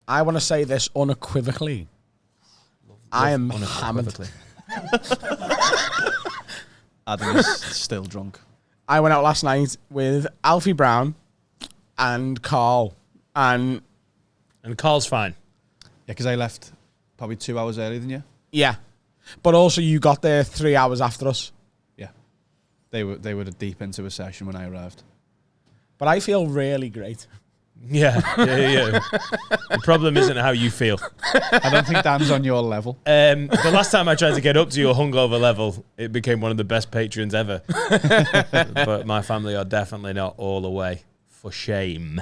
I want to say this unequivocally. I am hammered. Adam is still drunk. I went out last night with Alfie Brown and Carl. And Carl's fine. Yeah, because I left probably 2 hours earlier than you. Yeah. But also you got there 3 hours after us. Yeah. They were deep into a session when I arrived. But I feel really great. Yeah. The problem isn't how you feel. I don't think Dan's on your level. The last time I tried to get up to your hungover level, it became one of the best patrons ever. But my family are definitely not all the way. For shame.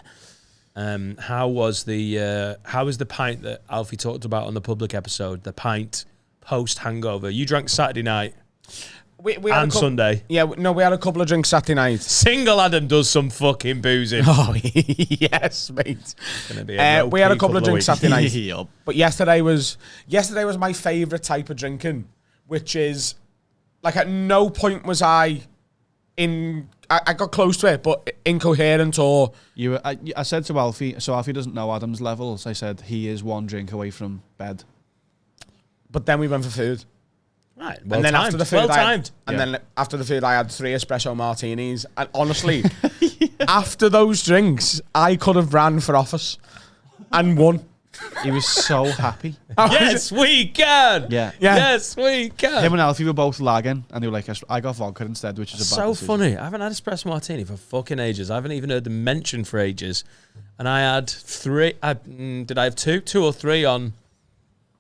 How was the pint that Alfie talked about on the public episode? The pint post hangover. You drank Saturday night. We and Sunday. Yeah, no, we had a couple of drinks Saturday night. Single Adam does some fucking boozing. Oh, yes, mate. We had a couple of drinks Saturday night. Yep. But yesterday was my favourite type of drinking, which is, like, at no point was I got close to it, but incoherent or... I said to Alfie, so Alfie doesn't know Adam's levels. I said he is one drink away from bed. But then we went for food. Right, and then after the food, then after the food, I had 3 espresso martinis. And honestly, after those drinks, I could have ran for office and won. He was so happy. Yes, we can. Yeah. Yes, we can. Him and Alfie were both lagging, and they were like, "I got vodka instead," which is a bad so decision. funny. I haven't had espresso martini for fucking ages. I haven't even heard them mentioned for ages. And I had 3. Did I have 2 or 3 on?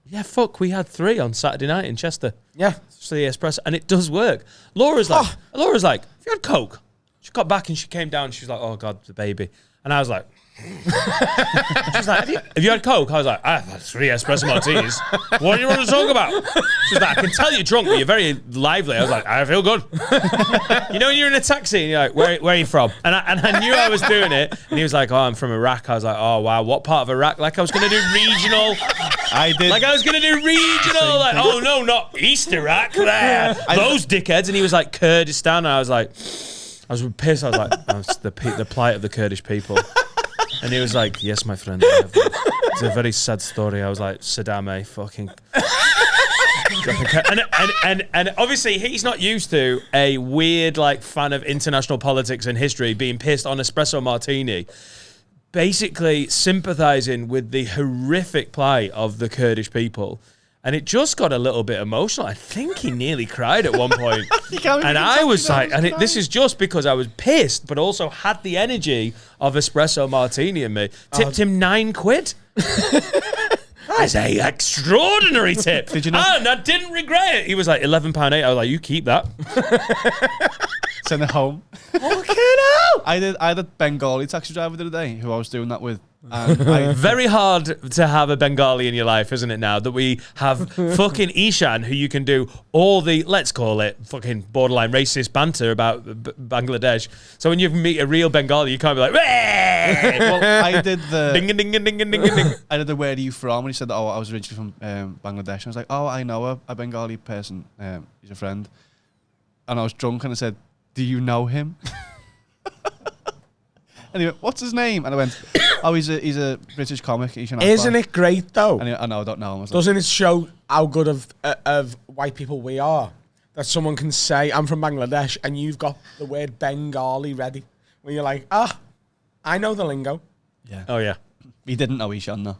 Yeah, we had 3 on Saturday night in Chester. Yeah, so the espresso, and it does work. Laura's like, have you had Coke? She got back and she came down. She was like, oh God, the baby. And I was like, she's like, have you had Coke? I was like, I've had 3 espresso martinis. What do you want to talk about? She's like, I can tell you're drunk, but you're very lively. I was like, I feel good. You know when you're in a taxi and you're like, where are you from? And I knew I was doing it. And he was like, oh, I'm from Iraq. I was like, oh wow, what part of Iraq? Like I was going to do regional. I did. Like I was going to do regional. Like, oh no, not East Iraq. There, those dickheads. And he was like Kurdistan. And I was pissed. I was like, oh, it's the plight of the Kurdish people. And he was like, yes, my friend. It's a very sad story. I was like, Saddam, fucking. and obviously he's not used to a weird like fan of international politics and history being pissed on espresso martini, basically sympathizing with the horrific plight of the Kurdish people. And it just got a little bit emotional. I think he nearly cried at one point. And I was like, this is just because I was pissed, but also had the energy of espresso martini in me. Tipped him £9. That's a extraordinary tip. Did you know? And I didn't regret it. He was like £11.80. I was like, you keep that. Send it home. Fucking hell. I had a Bengali taxi driver the other day who I was doing that with. Very hard to have a Bengali in your life, isn't it, now that we have fucking Ishan, who you can do all the, let's call it, fucking borderline racist banter about Bangladesh. So when you meet a real Bengali, you can't be like, well, I did the ding ding ding ding ding ding. I did the where are you from? And he said, oh, I was originally from Bangladesh. And I was like, oh, I know a Bengali person. He's a friend. And I was drunk and I said, do you know him? And he went, what's his name? And I went, oh, he's a British comic. Isn't it great, though? And I know, I don't know him. Doesn't it show how good of white people we are? That someone can say, I'm from Bangladesh, and you've got the word Bengali ready. When you're like, I know the lingo. Yeah. Oh, yeah. He didn't know Ishan, though.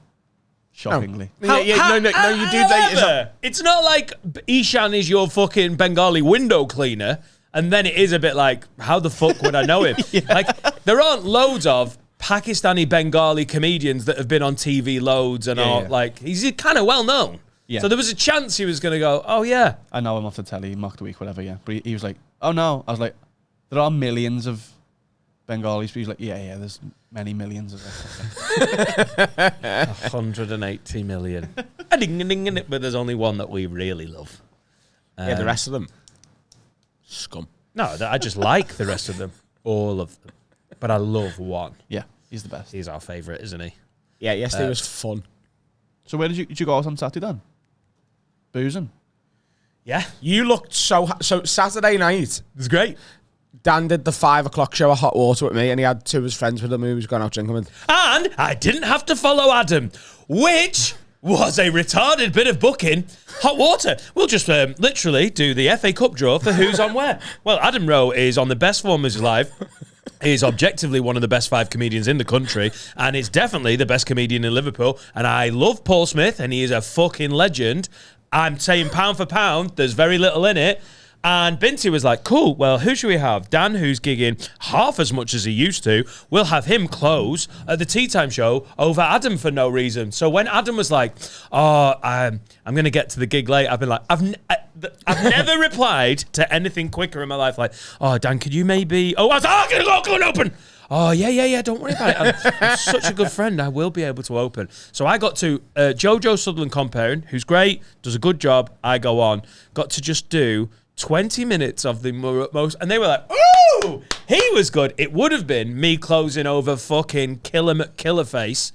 Shockingly. No, you do. It's not like Ishan is your fucking Bengali window cleaner. And then it is a bit like, how the fuck would I know him? Yeah. Like, there aren't loads of Pakistani Bengali comedians that have been on TV loads and like, he's kind of well known. Yeah. So there was a chance he was going to go, oh yeah. I know him off the telly, Mock the Week, whatever, yeah. But he was like, oh no. I was like, there are millions of Bengalis. But he's like, yeah, there's many millions of them. 180 million. But there's only one that we really love. The rest of them. Scum. No, I just like the rest of them. All of them. But I love one. Yeah, he's the best. He's our favourite, isn't he? Yeah, yesterday was fun. So where did you go out on Saturday then? Boozing? Yeah. You looked so Saturday night. It was great. Dan did the 5 o'clock show of Hot Water with me, and he had 2 of his friends with him who was going out drinking with. And I didn't have to follow Adam. which was a retarded bit of booking. Hot water. We'll just literally do the FA Cup draw for who's on where. Well, Adam Rowe is on the best form of his life. He's objectively one of the best 5 comedians in the country, and is definitely the best comedian in Liverpool. And I love Paul Smith, and he is a fucking legend. I'm saying pound for pound, there's very little in it. And Binty was like, cool, well, who should we have? Dan, who's gigging half as much as he used to, we'll have him close at the Tea Time show over Adam for no reason. So when Adam was like, I'm going to get to the gig late, I've been like, I've never replied to anything quicker in my life. Like, oh, Dan, could you maybe... Oh, I was like, I'm going to go and open. Oh, yeah, don't worry about it. I'm such a good friend. I will be able to open. So I got to Jojo Sutherland comparing, who's great, does a good job. I go on. Got to just do 20 minutes of the most, and they were like, ooh, he was good. It would have been me closing over fucking Killer Face.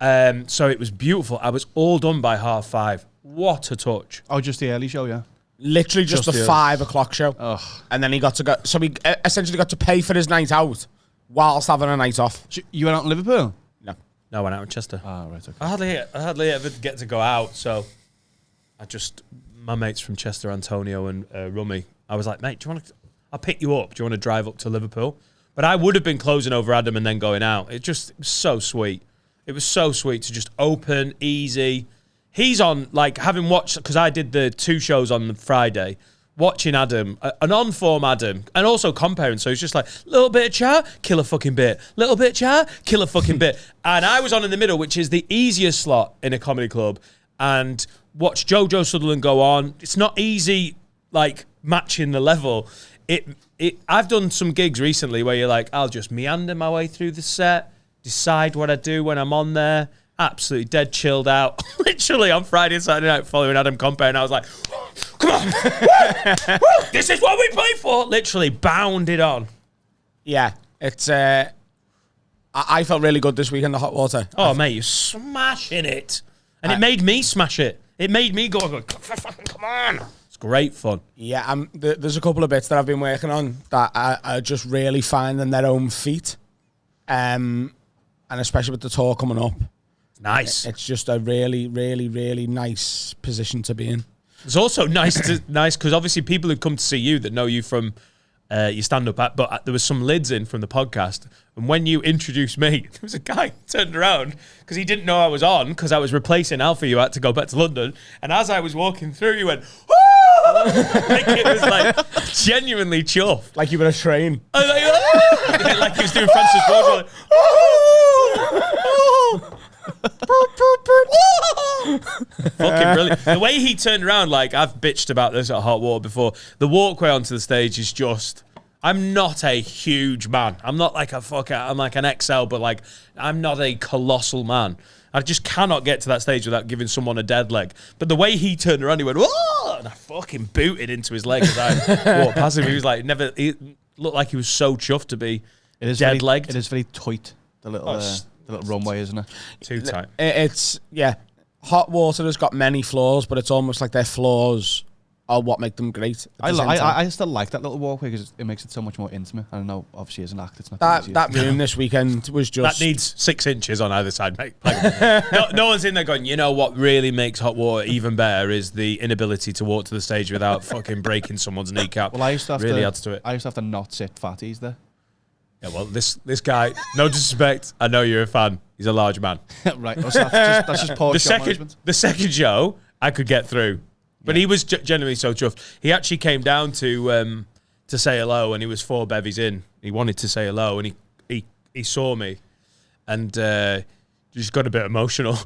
So it was beautiful. I was all done by 5:30. What a touch. Oh, just the early show, yeah. Literally just the 5 o'clock show. Ugh. And then he got to go, so he essentially got to pay for his night out whilst having a night off. You went out in Liverpool? No, I went out in Chester. Oh, right, okay. I hardly ever get to go out, so my mates from Chester, Antonio and Rummy, I was like, mate, do you want to... I'll pick you up. Do you want to drive up to Liverpool? But I would have been closing over Adam and then going out. It was so sweet. It was so sweet to just open, easy. He's on, like, having watched... Because I did the 2 shows on the Friday, watching Adam, an on-form Adam, and also comparing. So he's just like, little bit of chat, kill a fucking bit. Little bit of chat, kill a fucking bit. And I was on in the middle, which is the easiest slot in a comedy club. And... watch Jojo Sutherland go on. It's not easy, like, matching the level. I've done some gigs recently where you're like, I'll just meander my way through the set, decide what I do when I'm on there. Absolutely dead chilled out. Literally on Friday and Saturday night following Adam Compare, and I was like, come on, woo, this is what we play for. Literally bounded on. Yeah, it's... I felt really good this week in the hot water. Oh, mate, you're smashing it. And it made me smash it. It made me go, come on. It's great fun. Yeah, there's a couple of bits that I've been working on that are just really finding their own feet. And especially with the tour coming up. Nice. It's just a really, really, really nice position to be in. It's also nice because obviously people who come to see you that know you from your stand-up act, but there was some lids in from the podcast, and when you introduced me, there was a guy turned around because he didn't know I was on because I was replacing Alfie. You had to go back to London, and as I was walking through, he went, like it was like genuinely chuffed, like you were a train. I was like, like he was doing Francis Ford. Fucking brilliant. The way he turned around, like, I've bitched about this at Hot Water before. The walkway onto the stage is just... I'm not a huge man. I'm not like I'm like an XL, but like, I'm not a colossal man. I just cannot get to that stage without giving someone a dead leg. But the way he turned around, he went, whoa! And I fucking booted into his leg as I walked past him. He was like, he looked like he was so chuffed to be dead-legged. It is very tight, the little runway, isn't it? Too tight. It's, yeah. Hot Water has got many flaws, but it's almost like their flaws are what make them great. I still like that little walkway because it makes it so much more intimate. I don't know, obviously as an act, it's not that room this weekend was just... That needs 6 inches on either side, mate. Like, no one's in there going, you know what really makes Hot Water even better is the inability to walk to the stage without fucking breaking someone's kneecap. Well, I used to have adds to it. I used to have to not sit fatties there. Yeah, well, this guy, no disrespect, I know you're a fan. He's a large man. Right, that's just poor show management. The second show, I could get through. But he was genuinely so chuffed. He actually came down to say hello, and he was 4 bevies in. He wanted to say hello, and he saw me, and just got a bit emotional.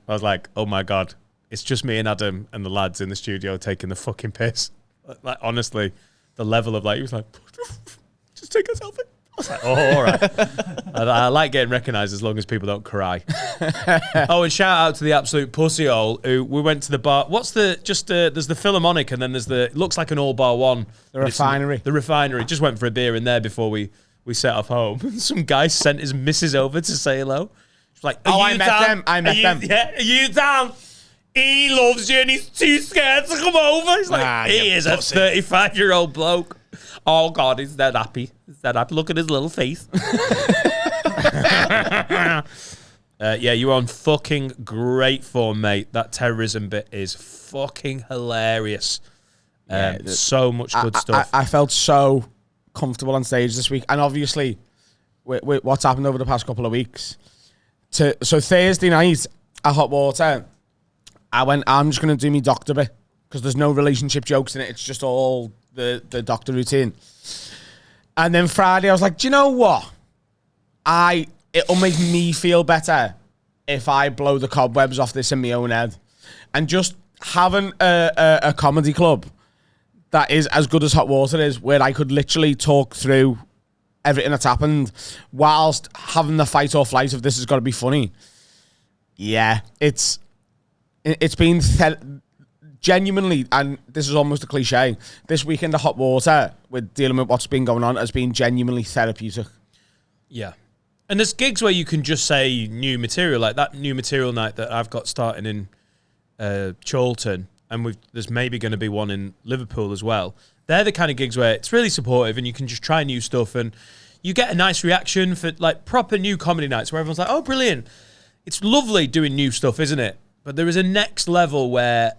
I was like, oh my God, it's just me and Adam and the lads in the studio taking the fucking piss. Like, honestly, the level of, like, he was like, just take a selfie. I was like, oh, all right. I like getting recognised as long as people don't cry. Oh, and shout out to the absolute pussyhole who we went to the bar. What's there's the Philharmonic, and then there's it looks like an all bar one. The Refinery. The Refinery. Just went for a beer in there before we set off home. Some guy sent his missus over to say hello. She's like, I met them. Yeah, are you down? He loves you and he's too scared to come over. He's like, he is pussy. A 35-year-old bloke. Oh, God, he's that happy. He's that happy. Look at his little face. Yeah, you're on fucking great form, mate. That terrorism bit is fucking hilarious. So much good stuff. I felt so comfortable on stage this week, and obviously, with what's happened over the past couple of weeks. So Thursday night at Hot Water, I'm just going to do me doctor bit, because there's no relationship jokes in it. It's just all the doctor routine. And then Friday, I was like, do you know what? It'll make me feel better if I blow the cobwebs off this in my own head. And just having a comedy club that is as good as Hot Water is, where I could literally talk through everything that's happened whilst having the fight or flight of this has got to be funny. Yeah, it's been genuinely, and this is almost a cliche, this weekend at Hot Water, with dealing with what's been going on, has been genuinely therapeutic. Yeah. And there's gigs where you can just say new material, like that new material night that I've got starting in Chorlton, and there's maybe going to be one in Liverpool as well. They're the kind of gigs where it's really supportive and you can just try new stuff and you get a nice reaction for like proper new comedy nights where everyone's like, oh, brilliant. It's lovely doing new stuff, isn't it? But there is a next level where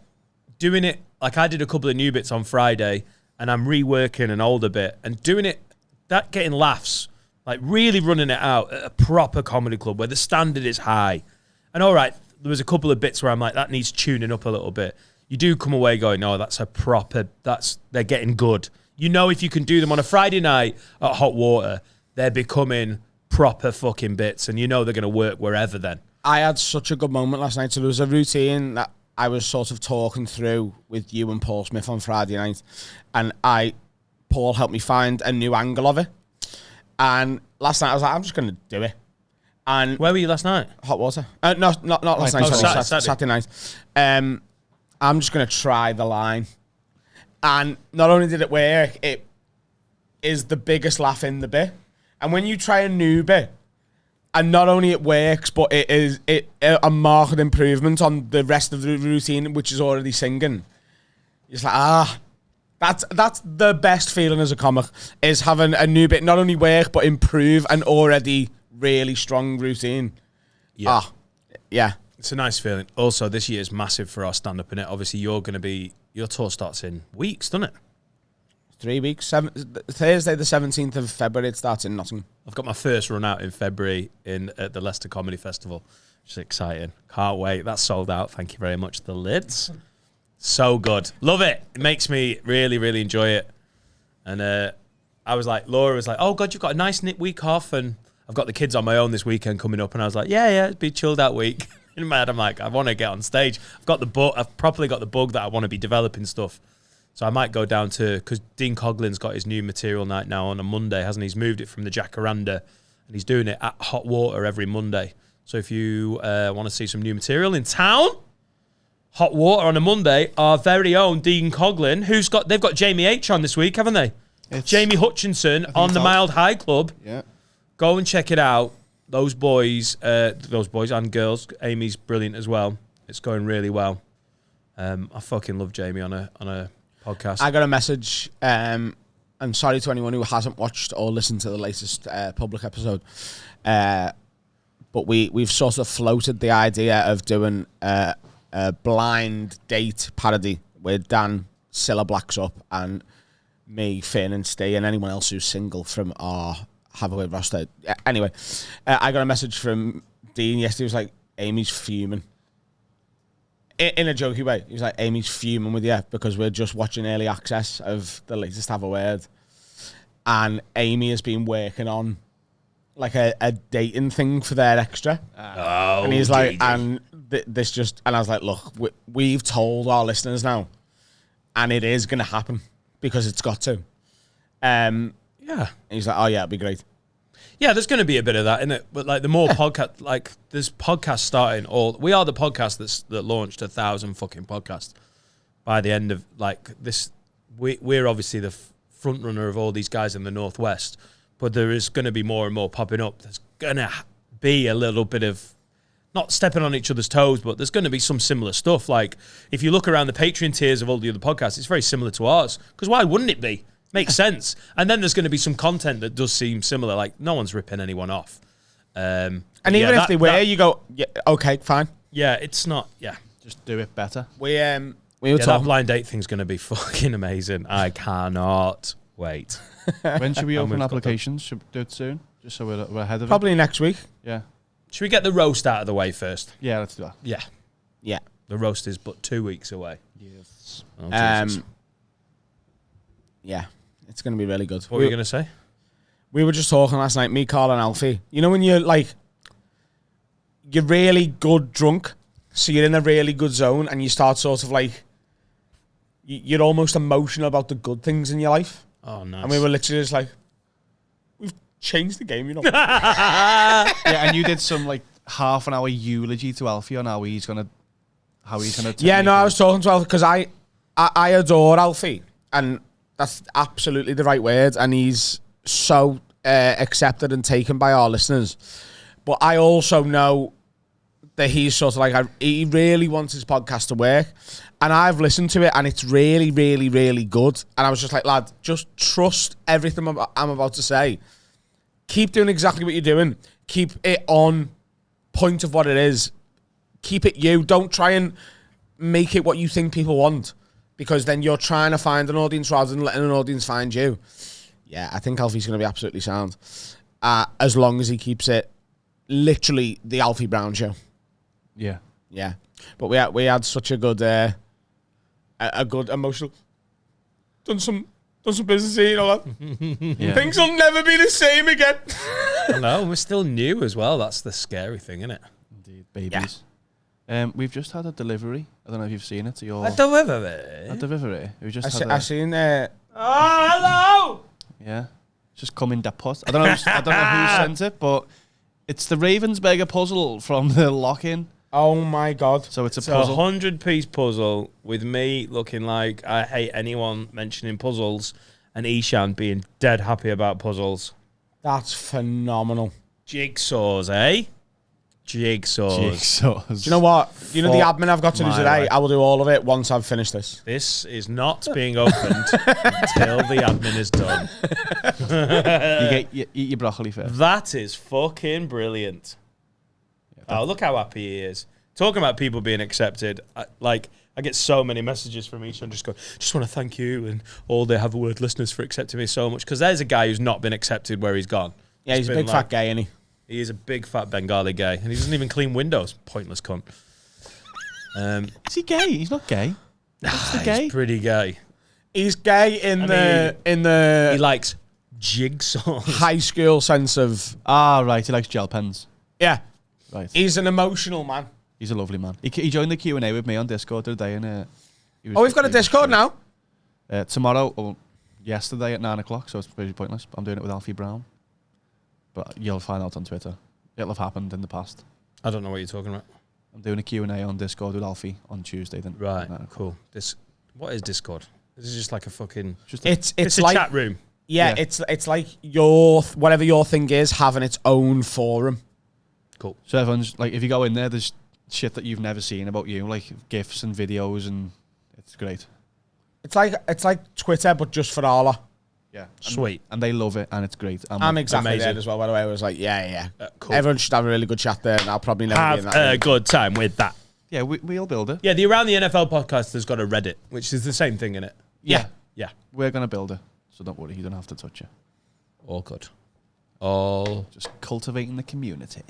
doing it, like I did a couple of new bits on Friday and I'm reworking an older bit and doing it, that getting laughs, like really running it out at a proper comedy club where the standard is high. And all right, there was a couple of bits where I'm like, that needs tuning up a little bit. You do come away going, oh, they're getting good. You know, if you can do them on a Friday night at Hot Water, they're becoming proper fucking bits and you know they're going to work wherever then. I had such a good moment last night. So there was a routine that I was sort of talking through with you and Paul Smith on Friday night. And Paul helped me find a new angle of it. And last night I was like, I'm just going to do it. And where were you last night? Hot Water. No, not last night. Sorry, Saturday night. I'm just going to try the line. And not only did it work, it is the biggest laugh in the bit. And when you try a new bit, and not only it works, but it is a marked improvement on the rest of the routine, which is already singing. It's like, that's the best feeling as a comic, is having a new bit not only work, but improve an already really strong routine. Yeah. Yeah. It's a nice feeling. Also, this year is massive for our stand-up, innit? Obviously, your tour starts in weeks, doesn't it? 3 weeks. Thursday, the 17th of February, it starts in Nottingham. I've got my first run out in February at the Leicester Comedy Festival, which is exciting. Can't wait. That's sold out. Thank you very much. The Lids. So good. Love it. It makes me really, really enjoy it. And Laura was like, oh, God, you've got a nice week off, and I've got the kids on my own this weekend coming up. And I was like, yeah, it'd be a chilled out week. In my head, I'm like, I want to get on stage. I've properly got the bug that I want to be developing stuff. So I might go down because Dean Coughlin's got his new material night now on a Monday, hasn't he? He's moved it from the Jacaranda, and he's doing it at Hot Water every Monday. So if you want to see some new material in town, Hot Water on a Monday, our very own Dean Coughlin, they've got Jamie H on this week, haven't they? Jamie Hutchinson on the Mild High Club. Yeah. Go and check it out. Those boys and girls. Amy's brilliant as well. It's going really well. I fucking love Jamie on a podcast. I got a message. I'm sorry to anyone who hasn't watched or listened to the latest public episode, but we've sort of floated the idea of doing a blind date parody where Dan Silla blacks up and me, Finn, and Steve, and anyone else who's single from our Have a Word roster. Anyway, I got a message from Dean yesterday. He was like, Amy's fuming. In a jokey way. He was like, Amy's fuming with you because we're just watching early access of the latest Have a Word. And Amy has been working on like a dating thing for their extra. And he's like, and this just, and I was like, look, we've told our listeners now, and it is going to happen because it's got to. Yeah. And he's like, oh, yeah, it'd be great. Yeah, there's going to be a bit of that, isn't it? But like the more podcast, like there's podcasts starting we are the podcast that launched 1,000 fucking podcasts by the end of like this. We're obviously the front runner of all these guys in the Northwest, but there is going to be more and more popping up. There's going to be a little bit of not stepping on each other's toes, but there's going to be some similar stuff. Like if you look around the Patreon tiers of all the other podcasts, it's very similar to ours. Because why wouldn't it be? Makes sense. And then there's going to be some content that does seem similar. Like no one's ripping anyone off. And even if they were, you go, yeah, okay, fine. Yeah, it's not. Yeah, Just do it better. We were that talking. blind date thing's going to be fucking amazing. I cannot wait. When should we open applications? Should we do it soon? Just so we're ahead of Probably next week. it. Yeah. Should we get the roast out of the way first? Yeah, let's do that. Yeah. Yeah. The roast is but 2 weeks away. Yes. Oh, Jesus. Yeah, it's going to be really good. What were you going to say? We were just talking last night, me, Carl, and Alfie. You know when you're really good drunk, so you're in a really good zone, and you start sort of like, you're almost emotional about the good things in your life. Oh, nice. And we were literally just like, we've changed the game, you know. Yeah, and you did some like half an hour eulogy to Alfie on how he's gonna. Yeah, no, I was talking to Alfie because I adore Alfie, and that's absolutely the right word, and he's so accepted and taken by our listeners. But I also know that he's sort of like, he really wants his podcast to work, and I've listened to it, and it's really, really, really good. And I was just like, lad, just trust everything I'm about to say. Keep doing exactly what you're doing. Keep it on point of what it is. Keep it you. Don't try and make it what you think people want, because then you're trying to find an audience rather than letting an audience find you. Yeah, I think Alfie's going to be absolutely sound. As long as he keeps it literally the Alfie Brown show. Yeah. Yeah. But we had such a good emotional, done some business here, you know that. Yeah. Things will never be the same again. No, we're still new as well. That's the scary thing, isn't it? Indeed, babies. We've just had a delivery. I don't know if you've seen it. To your A delivery. a delivery. We just had I seen Oh, hello! yeah. It's just come in the post. I don't know. I don't know who sent it, but it's the Ravensburger puzzle from the lock-in. Oh my god. So it's a It's puzzle. 100-piece puzzle with me looking like I hate anyone mentioning puzzles, and Ishan being dead happy about puzzles. That's phenomenal. Jigsaws, eh? Jigsaws. Do you know what? You know the admin I've got to do my today? life. I will do all of it once I've finished this. This is not being opened until the admin is done. You eat your broccoli first. That is fucking brilliant. Oh, look how happy he is. Talking about people being accepted, I get so many messages from each one just going, just want to thank you and all the Have a Word listeners for accepting me so much. Because there's a guy who's not been accepted where he's gone. Yeah, he's a big fat gay, isn't he? He is a big fat Bengali gay, and he doesn't even clean windows. Pointless cunt. Is he gay? He's not gay. He's pretty gay. He's gay in the He likes jigsaws. high school sense of, Right. He likes gel pens. yeah. Right. He's an emotional man. He's a lovely man. He joined the Q&A with me on Discord the other day, and We've got a Discord now. Tomorrow or yesterday at 9 o'clock, so it's pretty pointless. I'm doing it with Alfie Brown. But you'll find out on Twitter. It'll have happened in the past. I don't know what you're talking about. I'm doing a Q&A on Discord with Alfie on Tuesday. Then Right, at 9 o'clock. cool. What is Discord? This is just like a fucking... It's It's a like, chat room. yeah, Yeah. it's like your whatever your thing is having its own forum. Cool. So everyone's like, if you go in there, there's shit that you've never seen about you, like GIFs and videos, and it's great. It's like Twitter, but just for Allah. Yeah, Sweet. and they love it, and it's great. I'm exactly amazing. there as well, by the way. I was like, yeah. Cool. Everyone should have a really good chat there, and I'll probably never be in Have that a room. good time with that. Yeah, we'll build it. Yeah, the Around the NFL podcast has got a Reddit, which is the same thing, innit? Yeah. Yeah. We're gonna build it, so don't worry, you don't have to touch it. All good. All Just cultivating the community.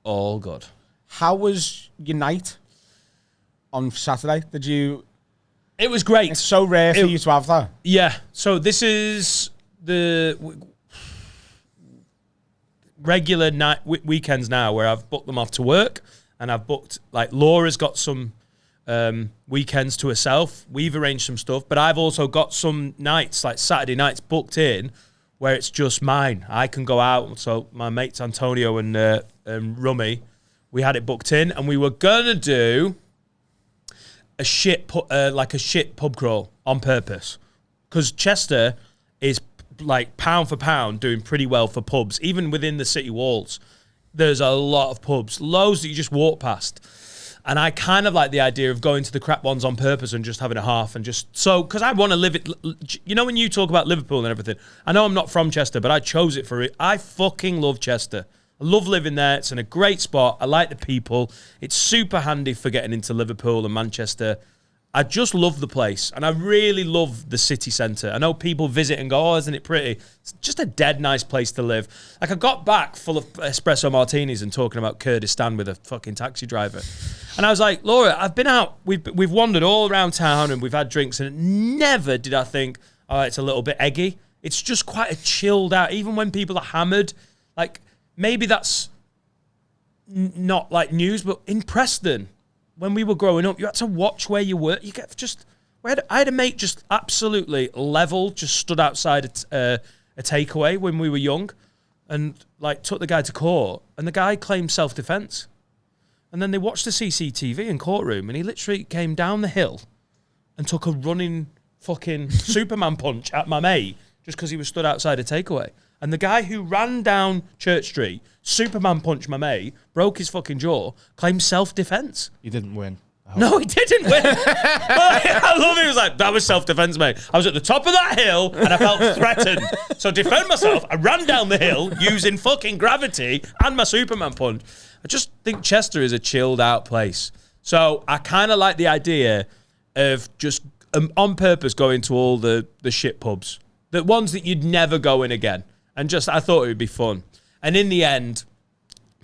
good. How was your night on Saturday? It was great. It's so rare for you to have that. Yeah. So this is the regular night weekends now where I've booked them off to work, and I've booked, like, Laura's got some weekends to herself. We've arranged some stuff, but I've also got some nights, like Saturday nights, booked in where it's just mine. I can go out. So my mates Antonio and Rummy, we had it booked in, and we were gonna do a shit pub crawl on purpose, because Chester is, like, pound for pound doing pretty well for pubs, even within the city walls. There's a lot of pubs, loads that you just walk past, and I kind of like the idea of going to the crap ones on purpose and just having a half, and just so, because I want to live it. You know, when you talk about Liverpool and everything, I know I'm not from Chester, but I chose it for it. I fucking love Chester. I love living there. It's in a great spot. I like the people. It's super handy for getting into Liverpool and Manchester. I just love the place, and I really love the city centre. I know people visit and go, oh, isn't it pretty? It's just a dead nice place to live. Like, I got back full of espresso martinis and talking about Kurdistan with a fucking taxi driver. And I was like, Laura, I've been out. We've wandered all around town, and we've had drinks, and never did I think, oh, it's a little bit eggy. It's just quite a chilled out, even when people are hammered. Like, maybe that's not like news, but in Preston, when we were growing up, you had to watch where you were. I had a mate just absolutely level, just stood outside a takeaway when we were young, and like took the guy to court, and the guy claimed self-defense. And then they watched the CCTV in courtroom, and he literally came down the hill and took a running fucking Superman punch at my mate just because he was stood outside a takeaway. And the guy who ran down Church Street, Superman punched my mate, broke his fucking jaw, claimed self-defense. He didn't win. No, he didn't win. I love it. He was like, that was self-defense, mate. I was at the top of that hill and I felt threatened. So to defend myself, I ran down the hill using fucking gravity and my Superman punch. I just think Chester is a chilled out place. So I kind of like the idea of just on purpose going to all the shit pubs. The ones that you'd never go in again. And just, I thought it would be fun. And in the end,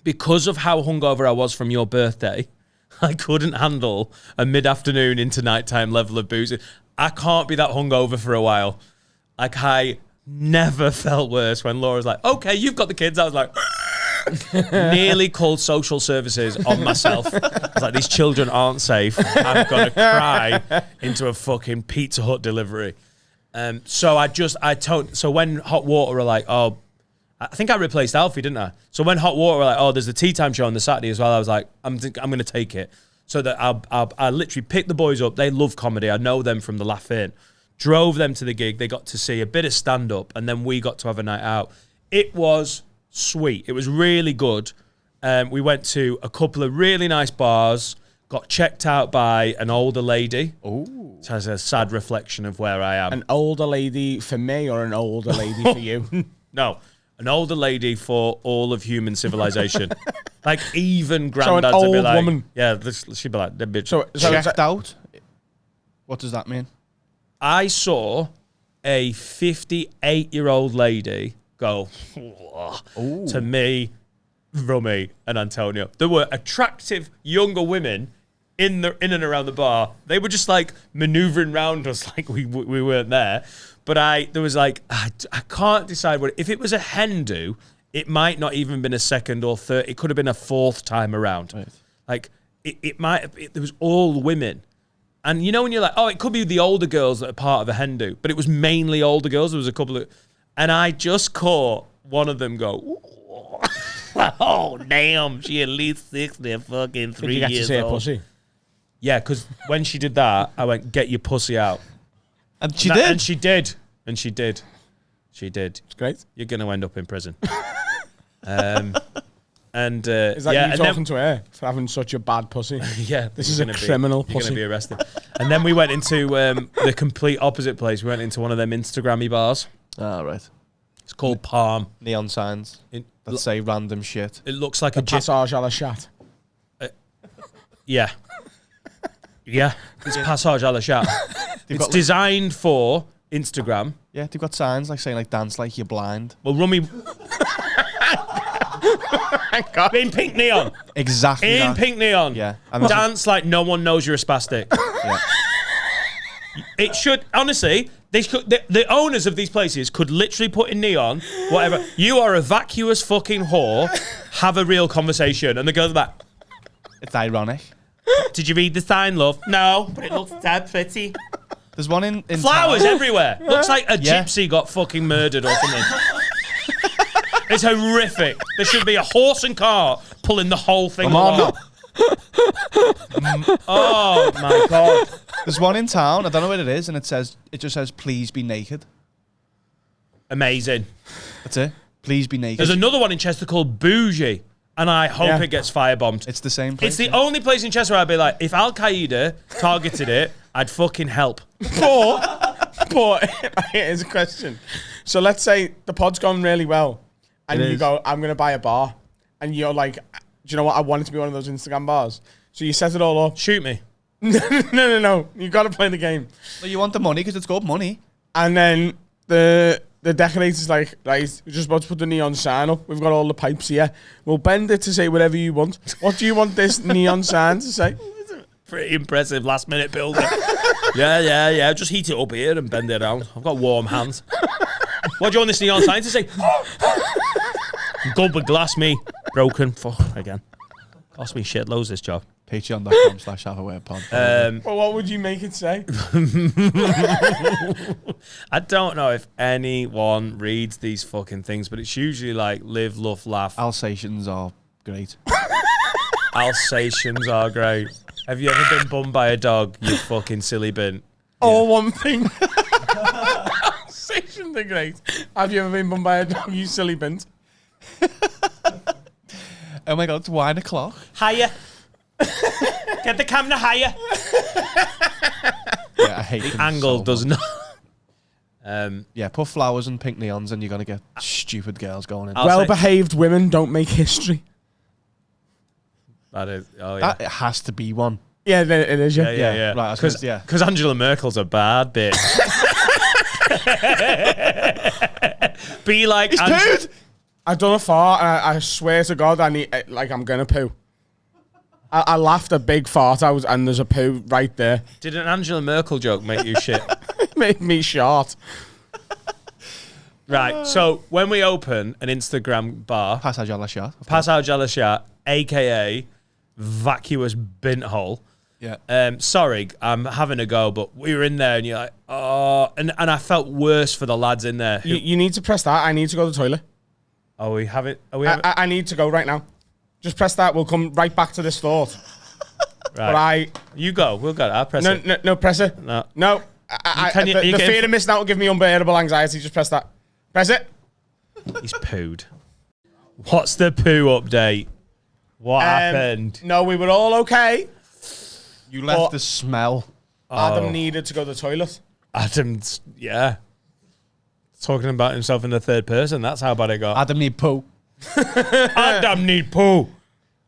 because of how hungover I was from your birthday, I couldn't handle a mid-afternoon into nighttime level of booze. I can't be that hungover for a while. Like, I never felt worse when Laura's like, okay, you've got the kids. I was like, nearly called social services on myself. I was like, these children aren't safe. I'm going to cry into a fucking Pizza Hut delivery. So when Hot Water were like, oh, I think I replaced Alfie, didn't I? So when Hot Water were like, oh, there's the tea time show on the Saturday as well, I was like, I'm going to take it. So that I literally picked the boys up. They love comedy. I know them from the Laugh In. Drove them to the gig. They got to see a bit of stand-up, and then we got to have a night out. It was sweet. It was really good. We went to a couple of really nice bars, got checked out by an older lady. Ooh. Which has a sad reflection of where I am. An older lady for me or an older lady for you? No. An older lady for all of human civilization. Like, even Grandad an to be old like... woman. Yeah, she'd be like... Bitch. So Checked out? What does that mean? I saw a 58-year-old lady go to me, Rummy, and Antonio. There were attractive younger women in and around the bar. They were just like maneuvering around us like we weren't there. But there was like, I can't decide if it was a hen do, it might not even been a second or third. It could have been a fourth time around. Right. Like there was all women. And you know when you're like, oh, it could be the older girls that are part of a hen do, but it was mainly older girls. There was a couple of, and I just caught one of them go, oh damn, she at least 60 fucking 3 years old. Did you get to see her pussy? Yeah, because when she did that, I went, get your pussy out. And she did. And she did. And she did. She did. It's great. You're going to end up in prison. Is that you talking to her for having such a bad pussy? Yeah. This is a criminal pussy. You're going to be arrested. And then we went into the complete opposite place. We went into one of them Instagrammy bars. Oh, right. It's called Palm. Neon signs that say random shit. It looks like a Passage à la Chat. Yeah. Yeah. It's Passage à la Chat. It's designed for Instagram. Yeah, they've got signs like saying like dance like you're blind. Well, Rummy... In pink neon. Exactly. In pink neon. Yeah. And dance like no one knows you're a spastic. Yeah. It should, honestly, the owners of these places could literally put in neon, whatever. You are a vacuous fucking whore. Have a real conversation. And the girls are like... It's ironic. Did you read the sign, love? No, but it looks that pretty. There's one in flowers town. Everywhere. Looks like a gypsy got fucking murdered or something. It's horrific. There should be a horse and cart pulling the whole thing along. Oh my god. There's one in town. I don't know what it is, and it just says please be naked. Amazing. That's it. Please be naked. There's another one in Chester called Bougie. And I hope it gets firebombed. It's the same place. It's the only place in Chester where I'd be like, if Al Qaeda targeted it, I'd fucking help. But here's a question. So let's say the pod's gone really well, and you go, I'm going to buy a bar. and you're like, do you know what? I want it to be one of those Instagram bars. So you set it all up. Shoot me. No. You got to play the game. Well, you want the money because it's good money. And then the decorator's like, right, we're just about to put the neon sign up. We've got all the pipes here. We'll bend it to say whatever you want. What do you want this neon sign to say? Pretty impressive last minute building. Yeah. Just heat it up here and bend it around. I've got warm hands. What do you want this neon sign to say? Gulp glass me. Broken. Fuck again. Cost me shitloads this job. Patreon.com/HaveAWayPod. Well, what would you make it say? I don't know if anyone reads these fucking things, but it's usually like live, love, laugh. Alsatians are great. Alsatians are great. Have you ever been bummed by a dog, you fucking silly bin? All one thing. Alsatians are great. Have you ever been bummed by a dog, you silly bint? Oh my God, it's wine o'clock. Higher. Get the camera higher. Yeah, I hate The angle does not. Yeah, put flowers and pink neons and you're going to get stupid girls going in. Well-behaved women don't make history. That is. Oh yeah. That has to be one. Yeah, it is. Yeah. Yeah. Right, yeah. Because Angela Merkel's a bad bitch. Be like. He's pooed! I done a fart, and I swear to God, I'm gonna poo. I laughed a big fart out, and there's a poo right there. Did an Angela Merkel joke make you shit? It made me short. Right. So when we open an Instagram bar, Passage à la chat. Passage à la Chat, aka vacuous bint hole. Yeah. Sorry, I'm having a go, but we were in there, and you're like, oh, and I felt worse for the lads in there. You need to press that. I need to go to the toilet. Are we having? I need to go right now. Just press that. We'll come right back to this thought. Right. But You go. We'll go. I'll press it. No, press it. No. No. The fear of missing out will give me unbearable anxiety. Just press that. Press it. He's pooed. What's the poo update? What happened? No, we were all okay. You left the smell. Adam needed to go to the toilet. Adam's, yeah. Talking about himself in the third person. That's how bad it got. Adam need poo. Adam need poo.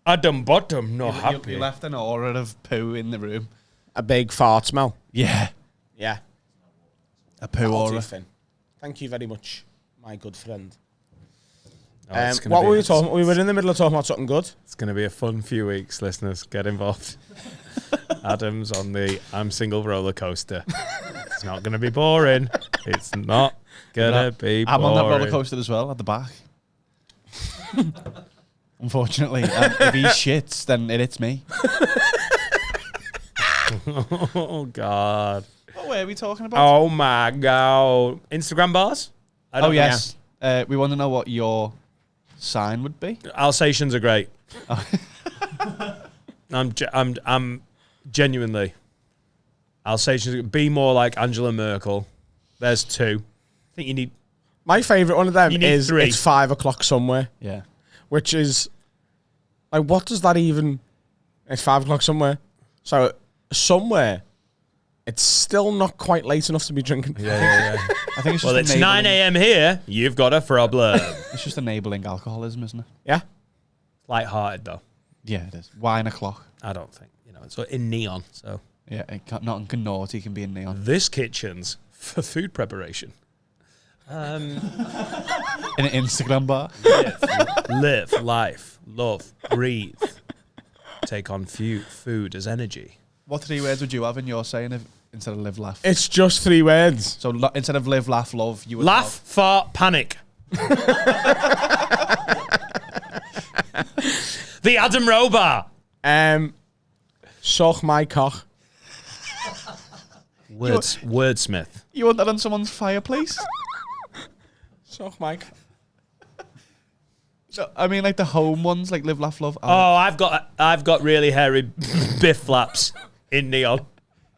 Adam bottom, not happy. You left an aura of poo in the room. A big fart smell. Yeah. Yeah. A poo aura. Finn. Thank you very much, my good friend. What were we talking? We were in the middle of talking about something good. It's going to be a fun few weeks, listeners. Get involved. Adam's on the I'm single roller coaster. It's not going to be boring. It's not going to be boring. I'm on that roller coaster as well at the back. Unfortunately, if he shits, then it hits me. Oh, God. What were we talking about? Oh, my God. Instagram bars? Oh, yes. We want to know what your sign would be. Alsatians are great. I'm genuinely. Alsatians, be more like Angela Merkel. There's two. I think you need. My favourite one of them You need is 3. It's 5 o'clock somewhere, Yeah. which is like, what does that even? It's 5 o'clock somewhere. So somewhere, it's still not quite late enough to be drinking. Yeah. I think it's just Well, it's 9 a.m. here. You've got a problem. It's just enabling alcoholism, isn't it? Yeah. Light-hearted though. Yeah, it is. Wine o'clock. I don't think it's in neon. So Yeah, not naughty can be in neon. this kitchen's for food preparation. In an Instagram bar. Live life, love, breathe. Take on food as energy. What 3 words would you have in your saying instead of live, laugh? It's just 3 words. So instead of live, laugh, love, you would Laugh, have... fart, panic. The Adam Robar. Suck my cock. Wordsmith. You want that on someone's fireplace? Suck my cock. No, I mean, like the home ones, like live, laugh, love. Oh, I've got really hairy biff flaps in neon.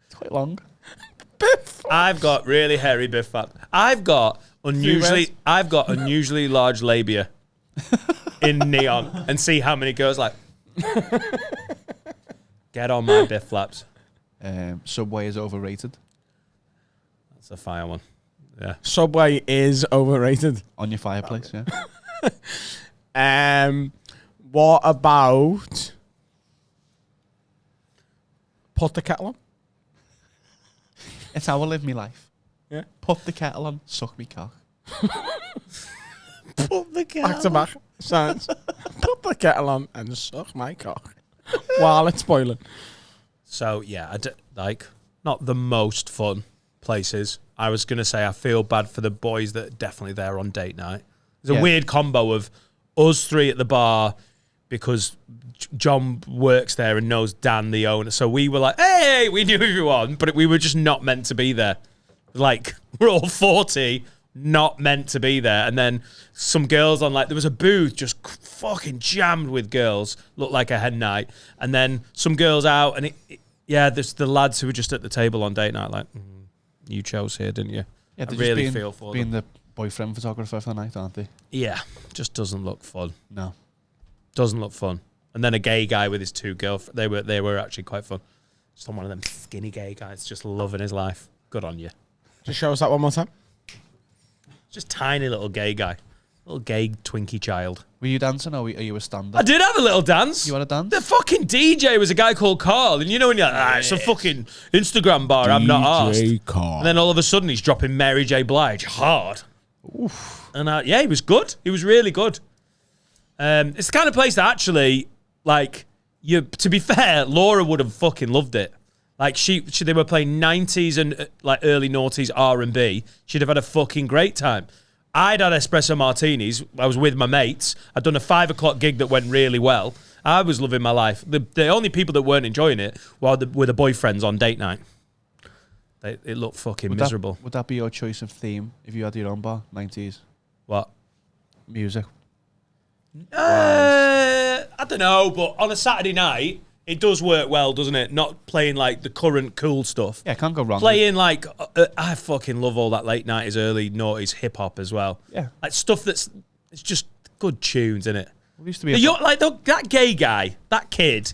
It's quite long. I've got really hairy biff flaps. I've got unusually large labia in neon, and see how many girls like. Get on my biff flaps. Subway is overrated. That's a fire one. Yeah. Subway is overrated. On your fireplace, yeah. What about put the kettle on? It's how I live my life. Yeah. Put the kettle on, suck me cock. Put the Back to back. Sounds. Put the kettle on and suck my cock while it's boiling. So yeah, like not the most fun places. I was gonna say I feel bad for the boys that are definitely there on date night. There's a weird combo of us three at the bar because John works there and knows Dan, the owner. So we were like, hey, we knew everyone, but we were just not meant to be there. Like, we're all 40, not meant to be there. And then some girls on, like, there was a booth just fucking jammed with girls, looked like a hen night. And then some girls out, and there's the lads who were just at the table on date night, like, you chose here, didn't you? Yeah, I really feel for being them. the boyfriend photographer for the night, aren't they? Yeah, just doesn't look fun. No. Doesn't look fun. And then a gay guy with his two girlfriends. They were actually quite fun. Just one of them skinny gay guys, just loving his life. Good on you. Just show us that one more time. Just tiny little gay guy. Little gay Twinkie child. Were you dancing or are you a stand-up? I did have a little dance. You want to dance? The fucking DJ was a guy called Carl. And you know when you're like, it's a fucking Instagram bar, I'm not arsed. Carl. And then all of a sudden he's dropping Mary J. Blige hard. Oof. And yeah, he was good. He was really good. It's the kind of place that actually, like, to be fair, Laura would have fucking loved it. Like, they were playing 90s and like early noughties R&B. She'd have had a fucking great time. I'd had espresso martinis. I was with my mates. I'd done a 5 o'clock gig that went really well. I was loving my life. The only people that weren't enjoying it were the boyfriends on date night. It looked fucking miserable. Would that be your choice of theme if you had your own bar? 90s? What? Music. I don't know, but on a Saturday night, it does work well, doesn't it? Not playing like the current cool stuff. Yeah, can't go wrong. Playing like, I fucking love all that late 90s, early noughties hip hop as well. Yeah. Like stuff it's just good tunes, innit? It used to be that gay guy, that kid,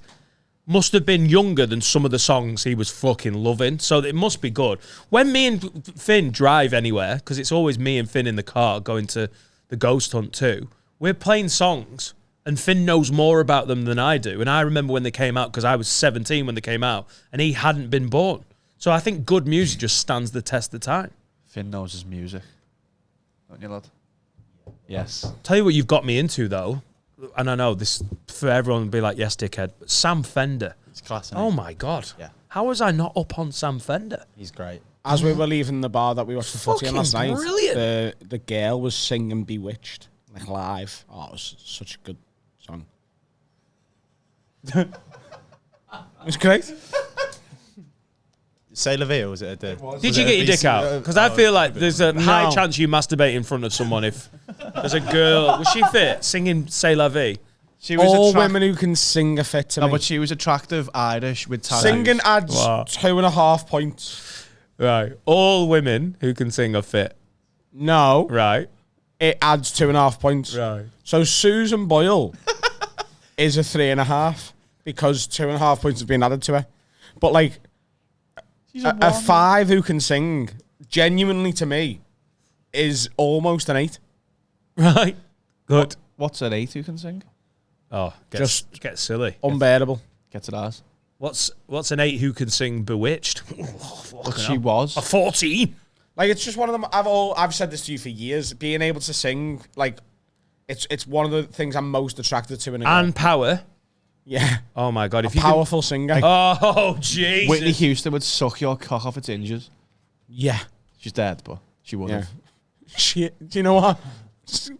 must have been younger than some of the songs he was fucking loving, so it must be good. When me and Finn drive anywhere, because it's always me and Finn in the car going to the Ghost Hunt too, we're playing songs, and Finn knows more about them than I do. And I remember when they came out, because I was 17 when they came out, and he hadn't been born. So I think good music just stands the test of time. Finn knows his music. Don't you, lad? Yes. Tell you what you've got me into, though, and I know this, for everyone to be like, yes, dickhead, but Sam Fender. It's classic. Oh, my God. Yeah. How was I not up on Sam Fender? He's great. As we were leaving the bar that we watched the footy in last night, brilliant. the girl was singing Bewitched, like live. Oh, it was such a good song. It was great. Say La Vie, or was it? Did you get your dick out? Because I feel like there's a high chance you masturbate in front of someone if there's a girl. Was she fit singing "Say La Vie"? She was all women who can sing are fit to me. but she was attractive, Irish, with tattoos. Singing adds 2.5 points. Right. All women who can sing are fit. No. Right. It adds 2.5 points. Right. So Susan Boyle is a 3.5 because 2.5 points have been added to her. But like a 5 who can sing, genuinely to me, is almost an 8. Right. Good. What's an 8 who can sing? Oh, get silly. Unbearable. Gets it as. What's an 8 who can sing Bewitched? But she was. A 14. Like, it's just one of them. I've said this to you for years. Being able to sing, like, it's one of the things I'm most attracted to in a girl. And power. Yeah. Oh my God! If you powerful singer. Oh Jesus! Whitney Houston would suck your cock off its hinges. Yeah. She's dead, but she would have. Shit. Do you know what?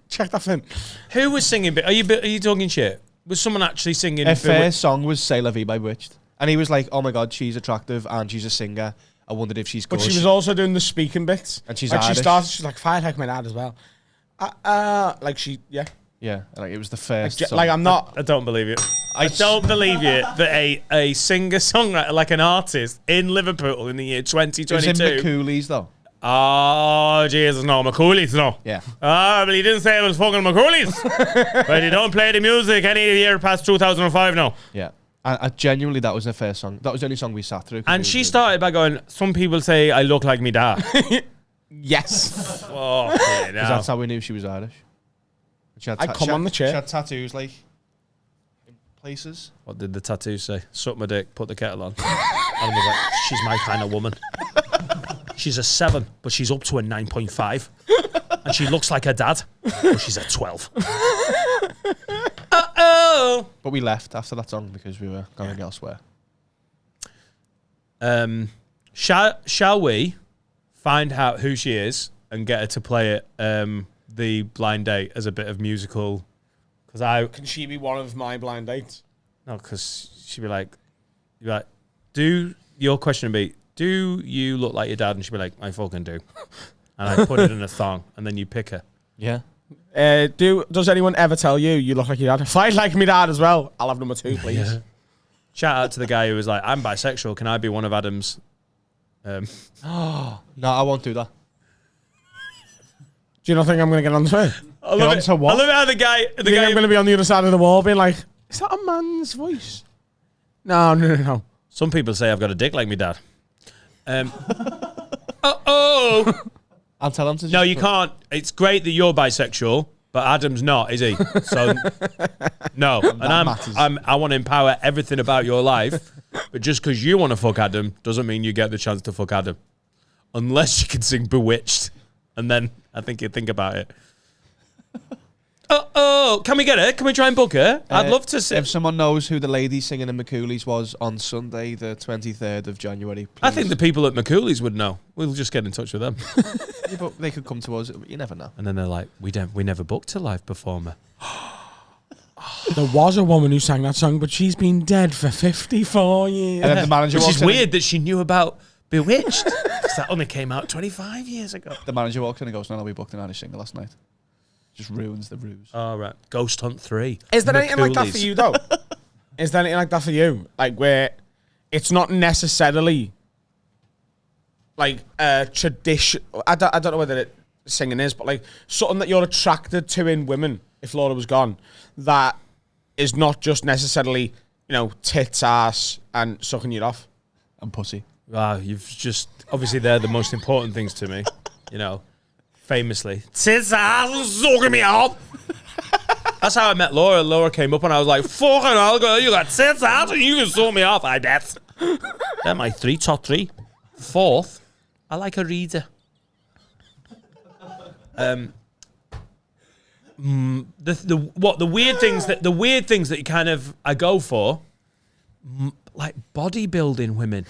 Check that thing. Who was singing? Are you talking shit? Was someone actually singing? Her first song was "Say La Vie" by Bewitched, and he was like, "Oh my God, she's attractive and she's a singer. I wondered if she's good." But she was also doing the speaking bits. And she's like Irish. She's like, fire like my dad as well. Like she, yeah. Yeah, like it was the first. Like I'm not. I don't believe it. I don't believe it that a singer-songwriter, like an artist in Liverpool in the year 2022. It was in McCooley's though. Oh, Jesus, no. McCooley's, no. Yeah. Ah, but he didn't say it was fucking McCooley's. But he don't play the music any year past 2005 now. Yeah. And genuinely, that was her first song. That was the only song we sat through. And she started by going, some people say I look like me dad. Yes. Oh, okay, because that's how we knew she was Irish. She had I come on the chair. She had tattoos like places. What did the tattoo say? Suck my dick, put the kettle on. Adam was like, she's my kind of woman. She's a 7, but she's up to a 9.5. And she looks like her dad, but she's a 12. Uh-oh. But we left after that song because we were going elsewhere. Shall we find out who she is and get her to play it the blind date as a bit of musical? Because Can she be one of my blind dates? No, because she'd be like, do your question would be, do you look like your dad? And she'd be like, I fucking do. And I put it in a thong, and then you pick her. Yeah. Does anyone ever tell you look like your dad? If I like me dad as well, I'll have number 2, please. Yeah. Shout out to the guy who was like, I'm bisexual. Can I be one of Adam's? No, I won't do that. Do you not think I'm going to get onto it? I love it. to what? I love how the guy. I'm going to be on the other side of the wall being like, is that a man's voice? No. Some people say I've got a dick like me dad. Uh-oh. I'll tell him to. No, you can't. It's great that you're bisexual, but Adam's not, is he? So no. And I want to empower everything about your life, but just because you want to fuck Adam doesn't mean you get the chance to fuck Adam, unless you can sing "Bewitched," and then I think you'd think about it. Can we get her? Can we try and book her? I'd love to see. If someone knows who the lady singing in McCooley's was on Sunday, the 23rd of January, please. I think the people at McCooley's would know. We'll just get in touch with them. Yeah, but they could come to us. You never know. And then they're like, we never booked a live performer. There was a woman who sang that song, but she's been dead for 54 years. And then the manager Which walks is in weird that she knew about Bewitched. Because that only came out 25 years ago. The manager walks in and goes, "No, we booked an Irish singer last night." Just ruins the ruse. All right. Ghost Hunt 3. Is there anything like that for McCooley's. you, though? Is there anything like that for you? Like, where it's not necessarily like a tradition. I don't know whether singing is, but like something that you're attracted to in women, if Laura was gone, that is not just necessarily, tits, ass, and sucking you off. And pussy. Wow, you've just... Obviously, they're the most important things to me. Famously. Tits, ass, and sucking me off. That's how I met Laura. Laura came up and I was like, fucking hell, girl, you got tits, ass, and you can suck me off, I bet. They're my top 3. 4th, I like a reader. The weird things that you kind of I go for, like bodybuilding women.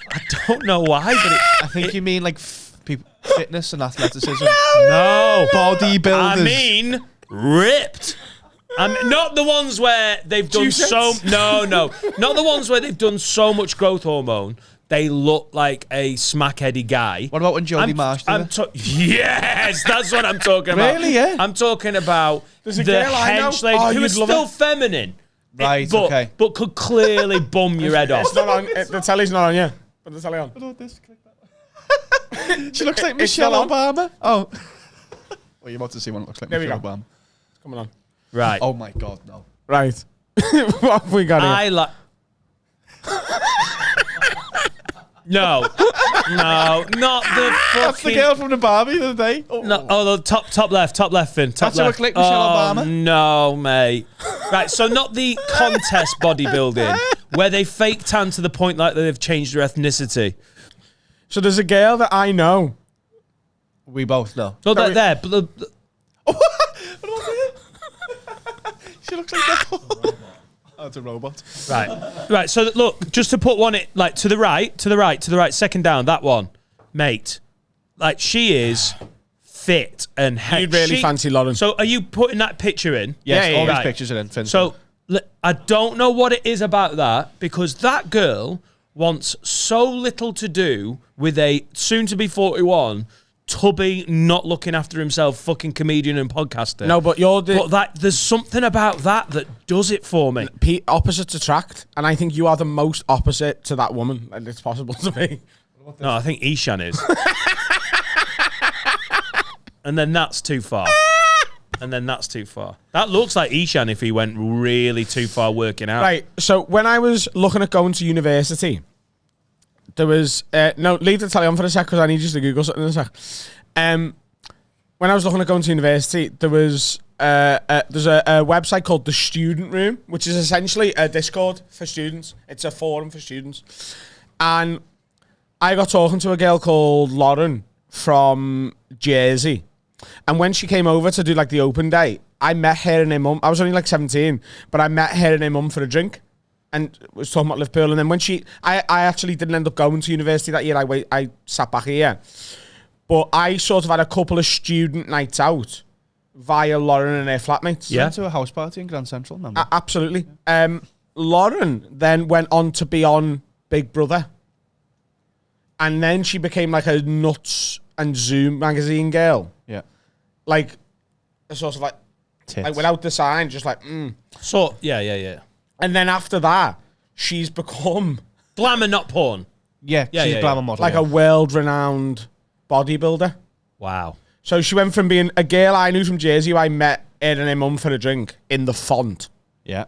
I don't know why, but I think you mean like fitness and athleticism. No, bodybuilders. I mean ripped. Not the ones where they've done not the ones where they've done so much growth hormone. They look like a smackheady guy. What about when Jodie Marsh did it? Yes, that's what I'm talking about. Really, yeah? I'm talking about There's a the girl I know. hench lady who You'd is love still it. feminine. Right, but, okay. But could clearly bum your head off. It's not on. The telly's not on, yeah. Put the telly on. She looks like It's Michelle still on. Obama. Oh. Well, you're about to see one that looks like There we Michelle go. Obama. It's coming on. Right. Oh my God, no. Right. What have we got here? I like... No, not the fucking... That's the girl from the Barbie the other day. No, the top left, Finn. Top That's who left. looked like Michelle Obama. No, mate. Right, so not the contest bodybuilding, where they fake tan to the point like they've changed their ethnicity. So there's a girl that I know. We both know. No, Sorry. they're there. She looks like that. Oh, it's a robot. Right. So look, just to put one like to the right, second down, that one, mate. Like she is fit and You'd really fancy Lauren. So are you putting that picture in? Yes, Yeah, all right. these pictures are in. Finn. So I don't know what it is about that, because that girl wants so little to do with a soon-to-be 41 tubby, not looking after himself, fucking comedian and podcaster. No, but you're the... But there's something about that does it for me. Opposites attract, and I think you are the most opposite to that woman that it's possible to be. No, I think Ishan is. And then that's too far. That looks like Ishan if he went really too far working out. Right, so when I was looking at going to university, there was... no, leave the telly on for a sec, because I need you to Google something in a sec. When I was looking at going to university, there was there's a website called the Student Room, which is essentially a Discord for students. It's a forum for students. And I got talking to a girl called Lauren from Jersey. And when she came over to do like the open day, I met her and her mum. I was only like 17, but I met her and her mum for a drink and was talking about Liverpool. And then when I actually didn't end up going to university that year. I sat back here. But I sort of had a couple of student nights out via Lauren and her flatmates. Yeah. Went to a house party in Grand Central, remember? Absolutely. Lauren then went on to be on Big Brother. And then she became like a Nuts and Zoom magazine girl. Yeah. Like, a sort of like without the sign, just like, So, yeah. And then after that, she's become... Glamour, not porn. Yeah, she's a glamour model. Like a world-renowned bodybuilder. Wow. So she went from being a girl I knew from Jersey who I met her and her mum for a drink in the font. Yeah.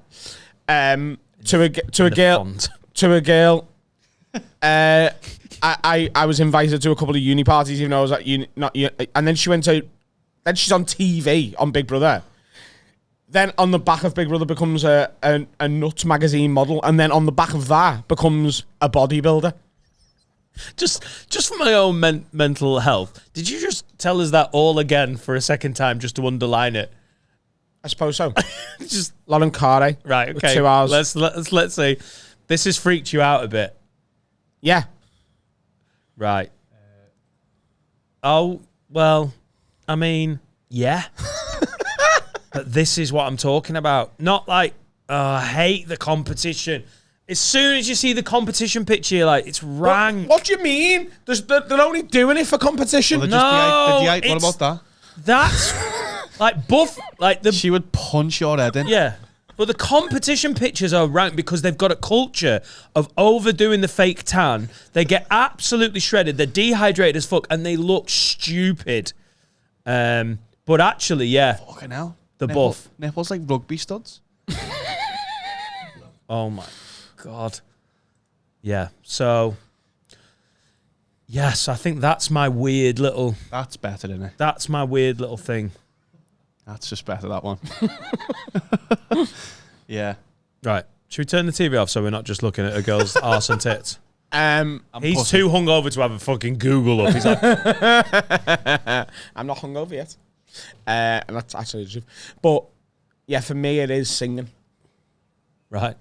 To a girl... I was invited to a couple of uni parties, even though I was at uni, and then she went to, then she's on TV on Big Brother. Then on the back of Big Brother becomes a Nuts magazine model, and then on the back of that becomes a bodybuilder. Just for my own mental health, did you just tell us that all again for a second time just to underline it? I suppose so. Just Lauren Carey. Right. Okay. 2 hours. Let's say this has freaked you out a bit. Yeah. Right. Oh, well, I mean, yeah. But this is what I'm talking about. Not like, I hate the competition. As soon as you see the competition picture, you're like, it's rank. What do you mean? They're only doing it for competition. Well, what about that? That's like buff. Like she would punch your head in. Yeah. But the competition pictures are ranked because they've got a culture of overdoing the fake tan. They get absolutely shredded. They're dehydrated as fuck, and they look stupid. But actually, yeah. Fucking hell. The buff. Nipples like rugby studs. Oh, my God. Yeah. So, yes, I think that's my weird little... That's better, isn't it? That's my weird little thing. That's just better, that one. Yeah. Right. Should we turn the TV off so we're not just looking at a girl's arse and tits? He's pussy. too hungover to have a fucking Google up. He's like, I'm not hungover yet. And that's actually the truth. But, yeah, for me, it is singing. right.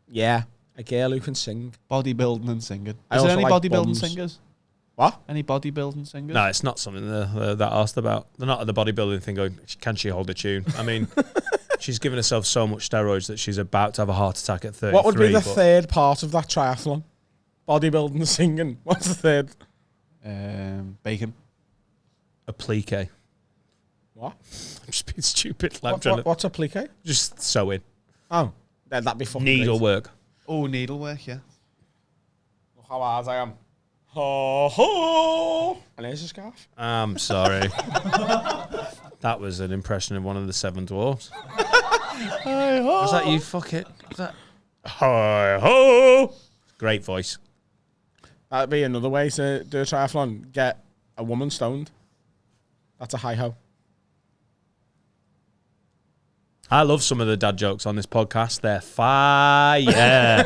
Yeah. A girl who can sing. Bodybuilding and singing. I Is there also any like bodybuilding bums. singers? What? Any bodybuilding singers? No, it's not something that asked about. They're not at the bodybuilding thing going, can she hold a tune? I mean, she's given herself so much steroids that she's about to have a heart attack at 33. What would be the third part of that triathlon? Bodybuilding and singing. What's the third? Bacon. Applique. What? I'm just being stupid. Like, What's applique? just sewing. Oh, that'd be fucking Needlework. Oh, needlework, yeah. Look how hard I am. Ho ho! And here's a scarf. I'm sorry. That was an impression of one of the Seven Dwarfs. Was that you? Fuck it. Was that? Hi ho! Great voice. That'd be another way to do a triathlon. Get a woman stoned. That's a hi ho. I love some of the dad jokes on this podcast. They're fire.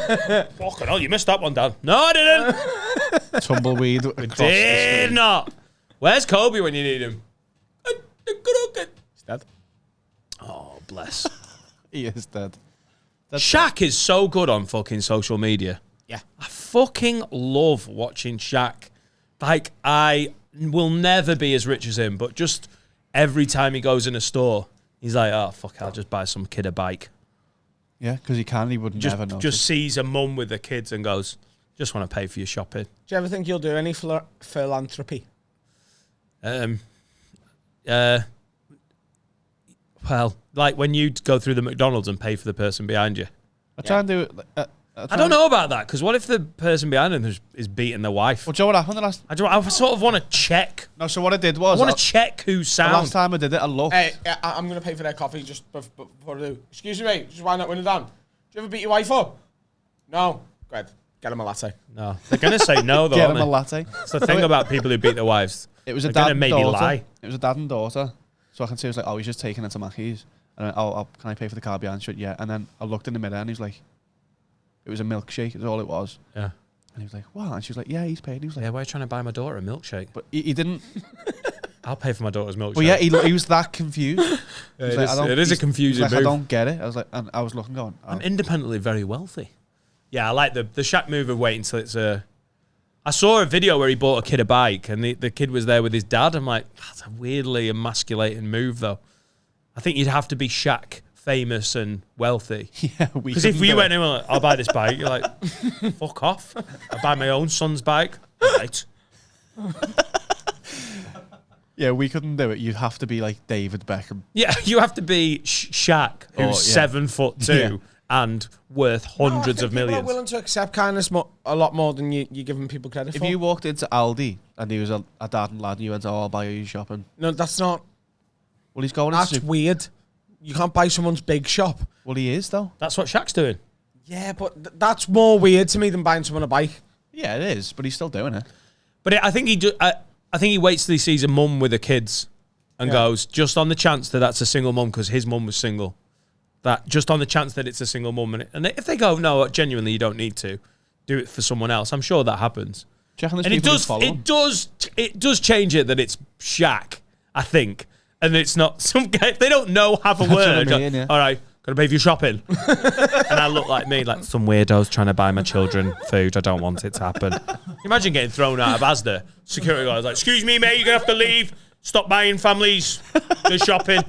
Fucking hell, you missed that one, Dad. No, I didn't. Tumbleweed across the Did screen. not. Where's Kobe when you need him? He's dead. Oh, bless. He is dead. Shaq is so good on fucking social media. Yeah. I fucking love watching Shaq. Like, I will never be as rich as him, but just every time he goes in a store, he's like, oh, fuck, I'll just buy some kid a bike. Yeah, because he would never know. Just sees a mum with the kids and goes, just want to pay for your shopping. Do you ever think you'll do any philanthropy? Well, like when you go through the McDonald's and pay for the person behind you. I try and do it. I don't know about that, because what if the person behind him is beating their wife? Well, do you know what happened the last? I sort of want to check. No, so what I did was I want to check who's the sound. last time I did it, I looked. Hey, I'm going to pay for their coffee just before I do. Excuse me, mate. Just wind that window down. Do you ever beat your wife up? No. Go ahead. Get him a latte. No, they're going to say no, though. Get aren't him a they? latte. It's the thing about people who beat their wives. It was a They're dad gonna and maybe daughter. lie. It was a dad and daughter. So I can see, I was like, oh, he's just taking it to Mackey's. And I went, can I pay for the car behind? She went, yeah. And then I looked in the mirror and he was like, it was a milkshake, is all it was. Yeah. And he was like, what? And she was like, yeah, he's paid. And he was like, Yeah, why are you trying to buy my daughter a milkshake? but he didn't. I'll pay for my daughter's milkshake. Well, yeah, he was that confused. He was it, like, is, I don't- it is a he's- confusing he's like, move. I don't get it. I was like, and I was looking going, oh. I'm independently very wealthy. Yeah, I like the Shaq move of waiting until it's a... I saw a video where he bought a kid a bike and the kid was there with his dad. I'm like, that's a weirdly emasculating move, though. I think you'd have to be Shaq, famous and wealthy. Yeah, Because if we went in, like, I'll buy this bike, you're like, fuck off. I'll buy my own son's bike. Right. Yeah, we couldn't do it. You'd have to be like David Beckham. Yeah, you have to be Shaq, who's 7'2" Yeah. and worth hundreds of People millions. are willing to accept kindness a lot more than you're giving people credit If for. you walked into Aldi and he was a dad and lad and you went, oh, I'll buy you shopping. No, that's not. Well, he's going That's into... weird. You can't buy someone's big shop. Well, he is, though. That's what Shaq's doing. Yeah, but that's more weird to me than buying someone a bike. Yeah, it is, but he's still doing it. But I think I think he waits till he sees a mum with the kids and goes, just on the chance that that's a single mum, because his mum was single. That just on the chance that it's a single mum. And if they go, no, genuinely, you don't need to do it for someone else. I'm sure that happens. Do you reckon there's And people who follow him? it does change it that it's Shaq, I think. And it's not some guy, if they don't know half a That's what I word. mean, yeah. All right, gotta pay for your shopping. And I look like me, like some weirdos trying to buy my children food. I don't want it to happen. Imagine getting thrown out of Asda. Security guys like, excuse me, mate, you're gonna have to leave. Stop buying families. Go shopping.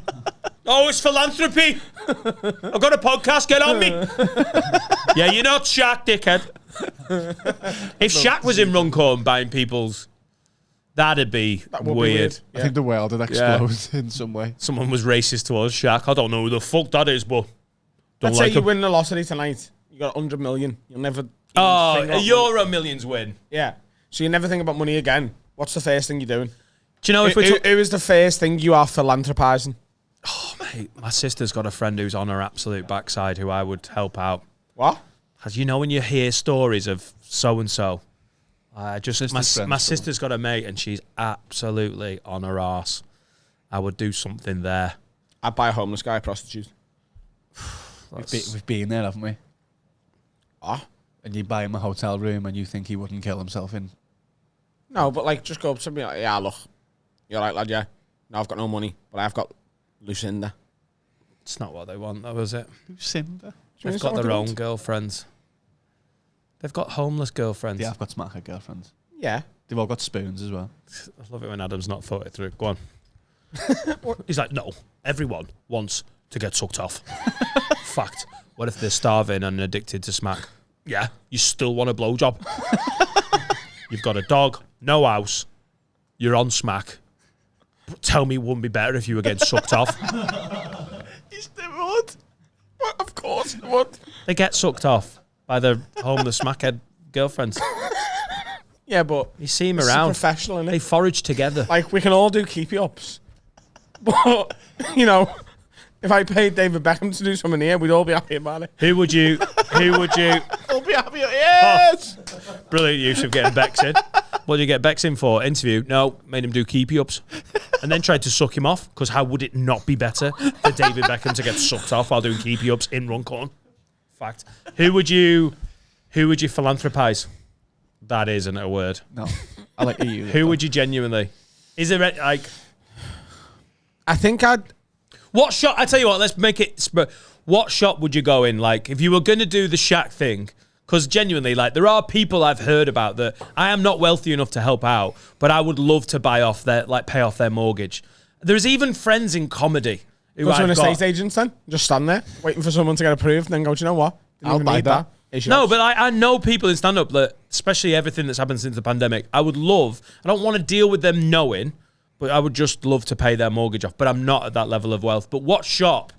Oh, it's philanthropy. I've got a podcast, get on me. Yeah, you're not Shaq, dickhead. If Shaq was in Runcorn buying people's, that'd be That would be weird. I think the world would explode in some way. Someone was racist towards Shaq. I don't know who the fuck that is, but don't Let's like say you him. win the lottery tonight. You got 100 million. You'll never. even Oh, think a about money. Euro Millions win. Yeah. So you never think about money again. What's the first thing you're doing? Do you know if we're Who is the first thing you are philanthropizing? Mate, my sister's got a friend who's on her absolute backside who I would help out. What? As you know, when you hear stories of so and so, my sister's got a mate and she's absolutely on her arse. I would do something there. I'd buy a homeless guy, a prostitute. We've been there, haven't we? Ah? And you buy him a hotel room and you think he wouldn't kill himself in. No, but like, just go up to me like, yeah, look, you're right, lad, yeah. No, I've got no money, but I've got Lucinda. It's not what they want, though, is it? Lucinda? They've got their own girlfriends. They've got homeless girlfriends. Yeah, I've got smacker girlfriends. Yeah. They've all got spoons as well. I love it when Adam's not thought it through. Go on. He's like, no, everyone wants to get sucked off. Fact. What if they're starving and addicted to smack? Yeah, you still want a blowjob. You've got a dog, no house, you're on smack. Tell me it wouldn't be better if you were getting sucked off. You still would? Well, of course it would. They get sucked off by their homeless smackhead girlfriends. Yeah, but You see them it's around. professional, innit? They forage together. Like, we can all do keepy-ups. But, you know, if I paid David Beckham to do something here, we'd all be happy about it. Who would you? We'll be happy. Yes! Brilliant use of getting Bex in. What did you get Bex in for? Interview? No, made him do keepy-ups. And then tried to suck him off, because how would it not be better for David Beckham to get sucked off while doing keepy-ups in Runcorn? Fact. Who would you philanthropize? That isn't a word. No. I like you. Who would you genuinely? Is there like... I think I'd... What shop? I tell you what, let's make it... What shop would you go in? Like, if you were going to do the Shaq thing... Because genuinely, like, there are people I've heard about that I am not wealthy enough to help out, but I would love to pay off their mortgage. There's even friends in comedy who Go to an I've got- estate agent then. Just stand there, waiting for someone to get approved, and then go, do you know what? Didn't I'll even buy need that. It's No, yours. but I know people in stand-up that, especially everything that's happened since the pandemic, I would love, I don't want to deal with them knowing, but I would just love to pay their mortgage off. But I'm not at that level of wealth. But what shop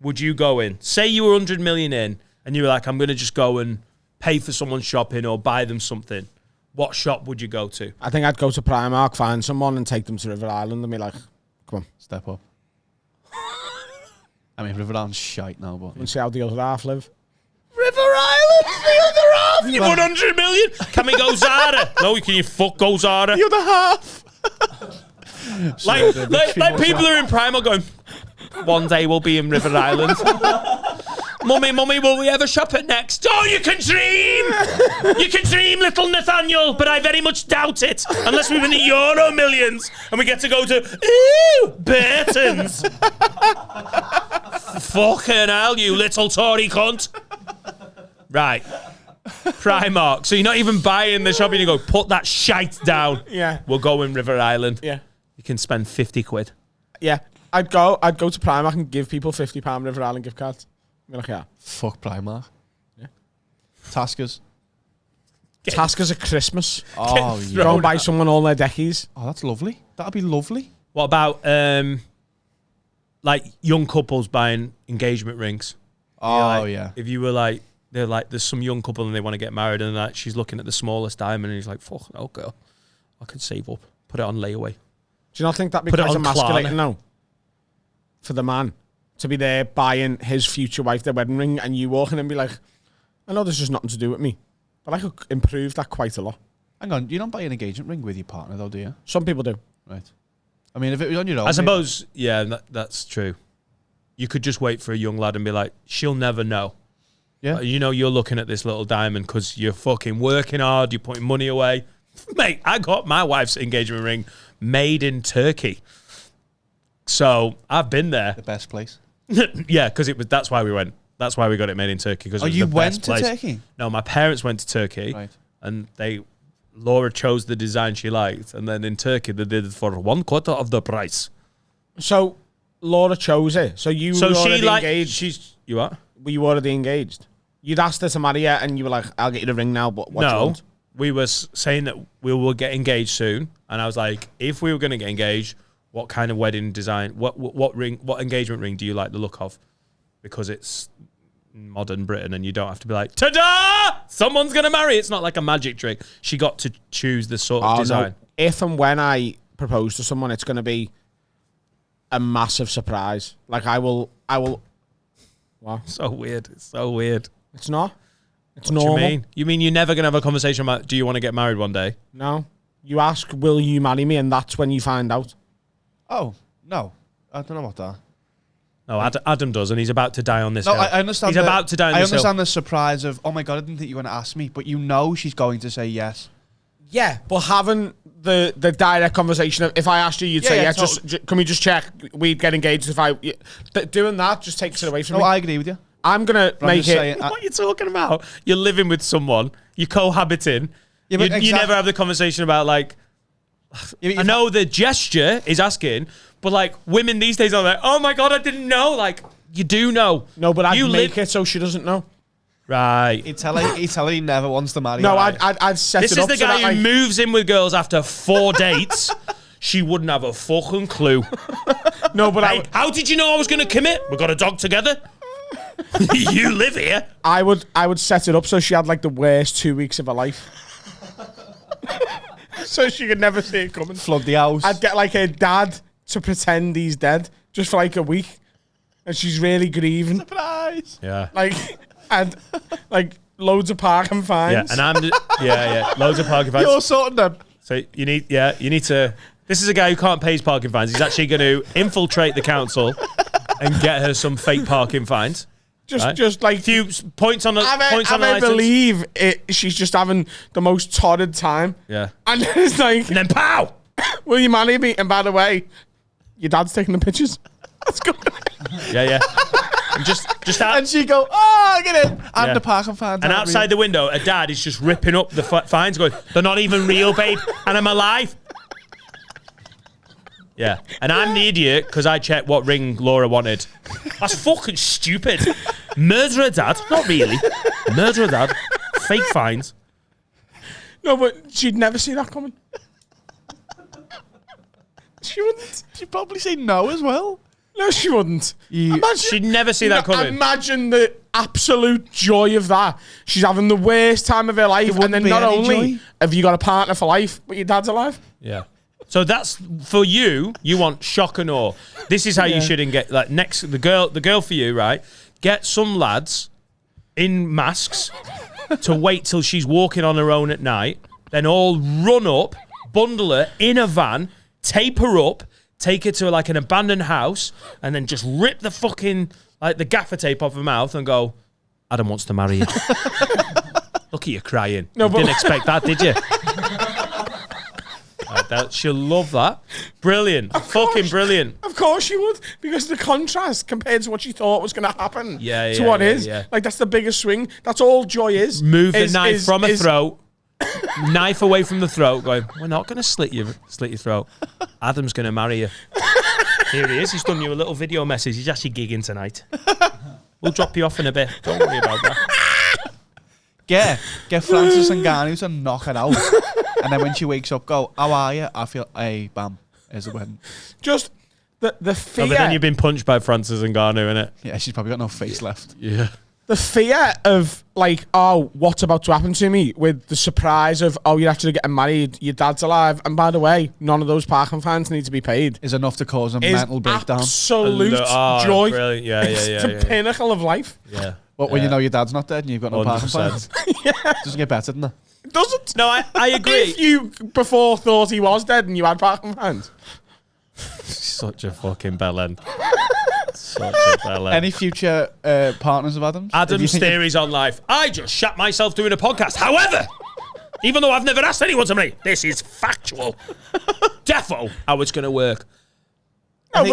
would you go in? Say you were 100 million in, and you were like, I'm going to just go and pay for someone's shopping or buy them something. What shop would you go to? I think I'd go to Primark, find someone, and take them to River Island, and be like, come on, Step up. I mean, River Island's shite now, but... and see how the other half live. River Island, the other half. You 100 million. Can we go Zara? No, can you fuck go Zara? The other half! Like people are in Primark going, one day we'll be in River Island. Mummy, will we ever shop at Next? Oh, you can dream! You can dream, little Nathaniel, but I very much doubt it. Unless we win the Euro Millions and we get to go to, Burton's. Fucking hell, you little Tory cunt. Right. Primark. So you're not even buying the shopping, you go, put that shite down. Yeah. We'll go in River Island. Yeah. You can spend 50 quid. Yeah. I'd go to Primark and give people £50 River Island gift cards. Be like, yeah. Fuck Primark. Yeah. Taskers. Taskers at Christmas. Oh, yeah. Go and buy someone all their deckies. Oh, that's lovely. That'd be lovely. What about like young couples buying engagement rings? Oh, Like, yeah. If you were like, they're like, there's some young couple and they want to get married, and like she's looking at the smallest diamond, and he's like, fuck no, girl, I could save up, put it on layaway. Do you not think that'd be Put it quite on emasculating Klarna. now? For the man to be there buying his future wife their wedding ring, and you walk in and be like, I know this has nothing to do with me, but I could improve that quite a lot. Hang on, you don't buy an engagement ring with your partner, though, do you? Some people do. Right. I mean, if it was on your own... I suppose, yeah, that's true. You could just wait for a young lad and be like, she'll never know. Yeah. You know, you're looking at this little diamond because you're fucking working hard, you're putting money away. Mate, I got my wife's engagement ring made in Turkey. So I've been there. The best place. Yeah, because that's why we went. That's why we got it made in Turkey. Because You the went best to place. Turkey? No, my parents went to Turkey, Right. and Laura chose the design she liked, and then in Turkey they did it for 1/4 of the price. So Laura chose it. So you were already engaged. You what? Were you already engaged? You'd asked her to marry her, and you were like, I'll get you the ring now, but what do you No, want? we were saying that we will get engaged soon, and I was like, if we were going to get engaged, what kind of wedding design, what ring, what engagement ring do you like the look of? Because it's modern Britain, and you don't have to be like, ta-da! Someone's going to marry. It's not like a magic trick. She got to choose the sort of design. No. If and when I propose to someone, it's going to be a massive surprise. Like I will. Wow, So weird. It's so weird. it's not. It's What normal. do you mean? You mean you're never going to have a conversation about, do you want to get married one day? No, you ask, will you marry me, and that's when you find out. Oh, no. I don't know about that. No, Adam does, and he's about to die on this No, hill. I understand. He's about to die on I this hill. understand the surprise of, oh my God, I didn't think you were going to ask me, but you know she's going to say yes. Yeah, but having the direct conversation of, if I asked you, you'd say yeah, yes. Can we just check? We'd get engaged if I. Doing that just takes it away from No, me. I agree with you. I'm gonna But I'm make just it. saying, What are you talking about? You're living with someone. You're cohabiting. Yeah, but you never have the conversation about, like, I know the gesture is asking, but, like, women these days are like, oh, my God, I didn't know. Like, you do know. No, but I'd You make it so she doesn't know. Right. He'd tell her he never wants to marry No, her. I'd set This it is up the so guy that, who like, moves in with girls after 4 dates. She wouldn't have a fucking clue. No, but Hey, how did you know I was going to commit? We got a dog together. You live here. I would set it up so she had like the worst 2 weeks of her life. So she could never see it coming. Flood the house. I'd get like her dad to pretend he's dead just for like a week, and she's really grieving. Surprise. Yeah. Like, and like loads of parking Yeah, fines. and I'm loads of parking fines. You're sorting them. So you need to. This is a guy who can't pay his parking fines. He's actually going to infiltrate the council and get her some fake parking fines. just like A few points on the points on the I license. believe it. She's just having the most torrid time. Yeah. And it's like, And then pow. will you marry me? And by the way, your dad's taking the pictures. Let's go. Yeah. And just out, And she go, oh, get in. And Yeah. the parking fines. and outside the window, a dad is just ripping up the fines, going, "They're not even real, babe, and I'm alive." Yeah, and I'm the idiot because I checked what ring Laura wanted. That's fucking stupid. Murderer dad, not really. Murderer dad, fake fines. No, but she'd never see that coming. She wouldn't. She'd probably say no as well. No, she wouldn't. She'd never see that coming. Imagine the absolute joy of that. She's having the worst time of her life, and wouldn't then be not any only joy. have you got a partner for life, but your dad's alive. Yeah. So that's for you. You want shock and awe. This is how you shouldn't get like next. The girl for you, right? Get some lads in masks to wait till she's walking on her own at night. Then all run up, bundle her in a van, tape her up, take her to like an abandoned house, and then just rip the fucking like the gaffer tape off her mouth and go, Adam wants to marry you. Look at you crying. No, but didn't expect that, did you? She'll love that. Brilliant. Fucking brilliant. Of course she would, because the contrast compared to what she thought was going to happen to what is. Yeah. Like, that's the biggest swing. That's all joy is. Move the knife from her throat. Knife away from the throat, going, we're not going to slit your throat. Adam's going to marry you. Here he is. He's done you a little video message. He's actually gigging tonight. We'll drop you off in a bit. Don't worry about that. Get Frances Ngannou to knock it out. And then when she wakes up, go, how are you? I feel, hey, bam, here's the wedding. Just the fear. Oh, but then you've been punched by Frances Ngannou, innit? Yeah, she's probably got no face left. Yeah. The fear of, like, oh, what's about to happen to me, with the surprise of, oh, you're actually getting married, your dad's alive, and by the way, none of those parking fines need to be paid. Is enough to cause a mental breakdown. Absolute joy. Brilliant. Yeah. It's the pinnacle of life. Yeah. What, when you know your dad's not dead and you've got no parking fines? Yeah. Doesn't get better, doesn't it? It doesn't. No, I agree. If you before thought he was dead and you had parking fines. Such a fucking bellend. Such a bellend. Any future partners of Adam's? Adam's theories on life. I just shat myself doing a podcast. However, even though I've never asked anyone to marry, this is factual. Defo how it's going to work.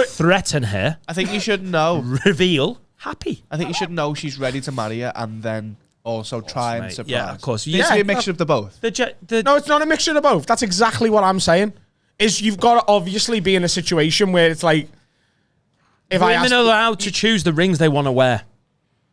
Threaten her. I think you should know. Reveal. Happy. I think you should know she's ready to marry you, and then also try and surprise. Yeah, of course. Needs to be a mixture of the both. No, it's not a mixture of both. That's exactly what I'm saying. Is you've got to obviously be in a situation where it's like, if women are allowed to choose the rings they want to wear.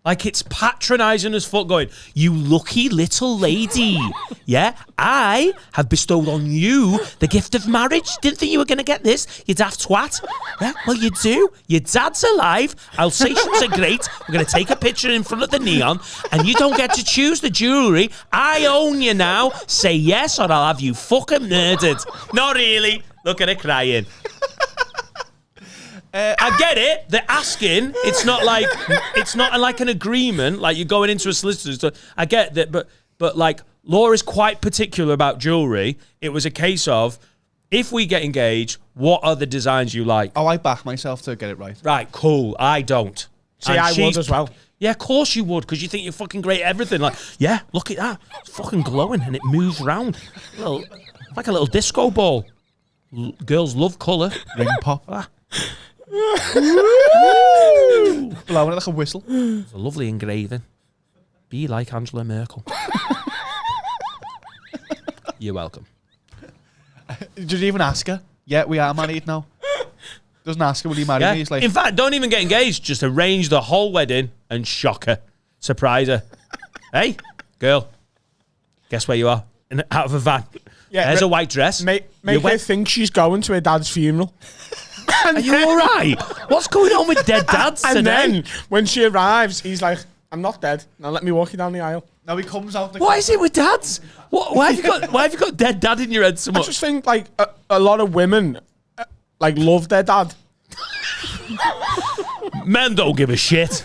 Like, it's patronising as fuck, going, you lucky little lady. Yeah, I have bestowed on you the gift of marriage. Didn't think you were going to get this, you daft twat. Yeah, well, you do. Your dad's alive. Alsatians are great. We're going to take a picture in front of the neon, and you don't get to choose the jewellery. I own you now. Say yes, or I'll have you fucking murdered. Not really. Look at her crying. I get it. They're asking. It's not like an agreement. Like you're going into a solicitor's. I get that, but like Laura's quite particular about jewelry. It was a case of, if we get engaged, what are the designs you like? Oh, I back myself to get it right. Right, cool. I don't. See, I would as well. Yeah, of course you would, because you think you're fucking great at everything. Like, yeah, look at that. It's fucking glowing and it moves around. Like a little disco ball. Girls love colour. Ring pop. Blowing it like a whistle. It's a lovely engraving. Be like Angela Merkel. You're welcome. Did you even ask her? Yeah, we are married now. Doesn't ask her, will you marry me? He's like, in fact, don't even get engaged. Just arrange the whole wedding and shock her. Surprise her. Hey, girl. Guess where you are? Out of a van. Yeah, there's a white dress. Make her think she's going to her dad's funeral. Are you all right? What's going on with dead dads and today? Then, when she arrives, he's like, I'm not dead. Now let me walk you down the aisle. Now he comes out. Why is it with dads? Why have you got dead dad in your head so much? I just think, like, a lot of women, like, love their dad. Men don't give a shit.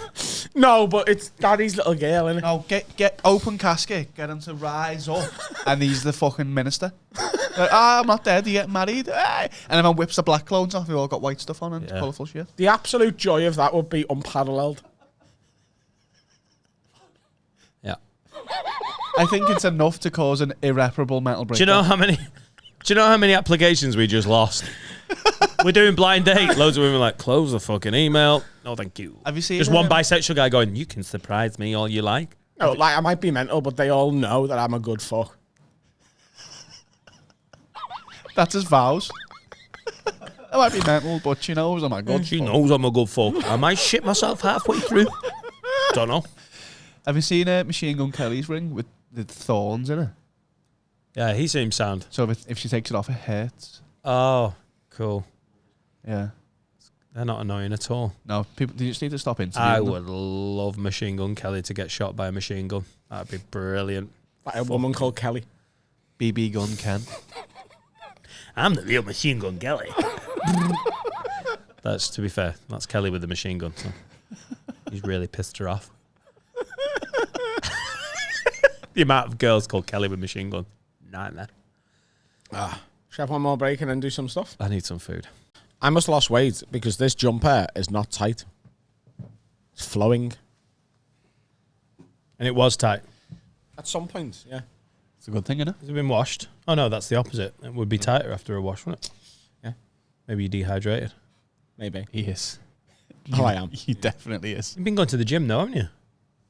No, but it's daddy's little girl, innit? No, get open casket, get him to rise up, and he's the fucking minister. Like, I'm not dead, you get married. And everyone whips the black clothes off, we all got white stuff on and colourful shit. The absolute joy of that would be unparalleled. Yeah. I think it's enough to cause an irreparable mental breakdown. Do you know how many applications we just lost? We're doing blind date. Loads of women are like, close the fucking email. No, thank you. Have you seen Just one bisexual guy going, you can surprise me all you like. No, like, I might be mental, but they all know that I'm a good fuck. That's his vows. I might be mental, but she knows I'm a good fuck. She knows I'm a good fuck. I might shit myself halfway through. Don't know. Have you seen Machine Gun Kelly's ring with the thorns in it? Yeah, he seems sound. So if she takes it off, it hurts. Oh, cool. Yeah. They're not annoying at all. No, people, you just need to stop interviewing I them. would love Machine Gun Kelly to get shot by a machine gun. That'd be brilliant. Like a woman called Kelly. BB Gun Ken. I'm the real Machine Gun Kelly. That's, to be fair, that's Kelly with the machine gun. So he's really pissed her off. The amount of girls called Kelly with machine gun. Nightmare. Should I have one more break and then do some stuff? I need some food. I must have lost weight because this jumper is not tight. It's flowing. And it was tight. At some point, yeah. It's a good thing, isn't it? Has it been washed? Oh, no, that's the opposite. It would be tighter after a wash, wouldn't it? Yeah. Maybe you're dehydrated. Maybe. He is. Oh, I am. He definitely is. You've been going to the gym, though, haven't you?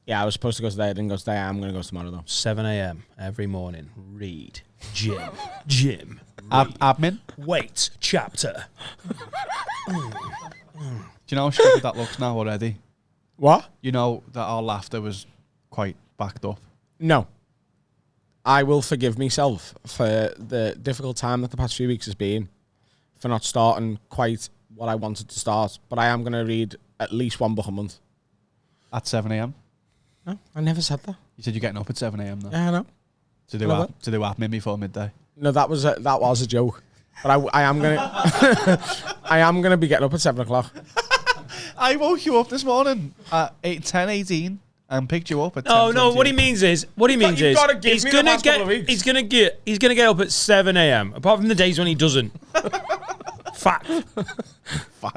Yeah, I was supposed to go today. I didn't go today. I'm going to go tomorrow, though. 7 a.m. every morning. Read. Gym. Admin. Weights. Chapter. Do you know how stupid that looks now already? What? You know that our laughter was quite backed up. No. I will forgive myself for the difficult time that the past few weeks has been, for not starting quite what I wanted to start. But I am going to read at least one book a month. At 7 a.m. No, I never said that. You said you're getting up at 7 a.m. though. Yeah, I know. To do admin before midday. No, that was a joke. But I am gonna I am gonna be getting up at 7 o'clock. I woke you up this morning at 10:18 and picked you up at. No. What he means is You've gotta give me the last couple of weeks. he's gonna get up at 7 a.m. Apart from the days when he doesn't. Fact.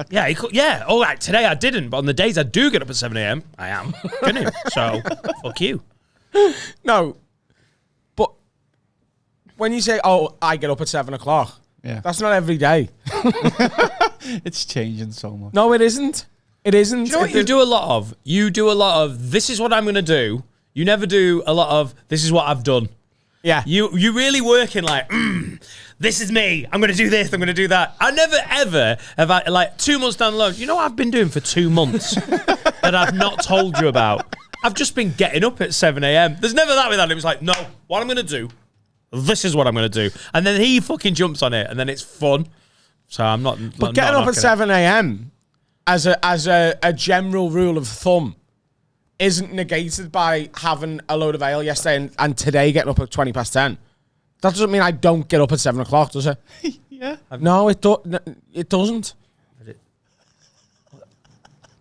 Yeah, he could, yeah. All right. Today I didn't, but on the days I do get up at 7 a.m., I am gonna. So fuck you. No. But when you say, "Oh, I get up at 7 o'clock," Yeah. that's not every day. It's changing so much. No, it isn't. It isn't. Do you know what you do a lot of? You do a lot of, this is what I'm going to do. You never do a lot of, this is what I've done. Yeah. You really work in like, this is me. I'm going to do this. I'm going to do that. I never, ever have I, like 2 months down the road, you know what I've been doing for 2 months that I've not told you about? I've just been getting up at 7 a.m. There's never that with that. It was like, no, what I'm going to do, this is what I'm going to do. And then he fucking jumps on it and then it's fun. So I'm not. But getting up at 7 a.m. as a general rule of thumb isn't negated by having a load of ale yesterday and today getting up at 10:20. That doesn't mean I don't get up at 7 o'clock, does it? Yeah. No, it doesn't.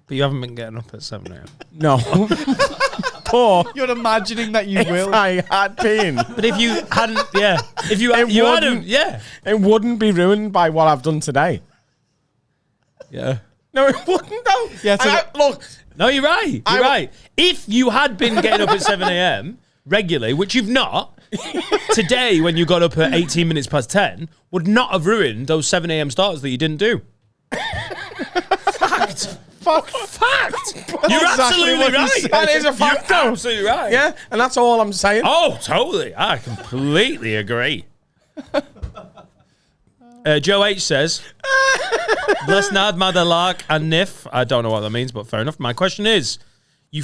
But you haven't been getting up at 7 a.m. No. Poor. You're imagining that you will. If I had been. But if you hadn't, yeah. If you hadn't, yeah. It wouldn't be ruined by what I've done today. Yeah. No, it wouldn't, though. Yeah, look. No, you're right. You're right. If you had been getting up at 7 a.m. regularly, which you've not, today when you got up at 18 minutes past 10 would not have ruined those 7 a.m. starts that you didn't do. Fact. Fact. You're absolutely right. That is a fact, though. You're absolutely right. Yeah, and that's all I'm saying. Oh, totally. I completely agree. Joe H says, Blesnad, Madalark, and Nif. I don't know what that means, but fair enough. My question is, you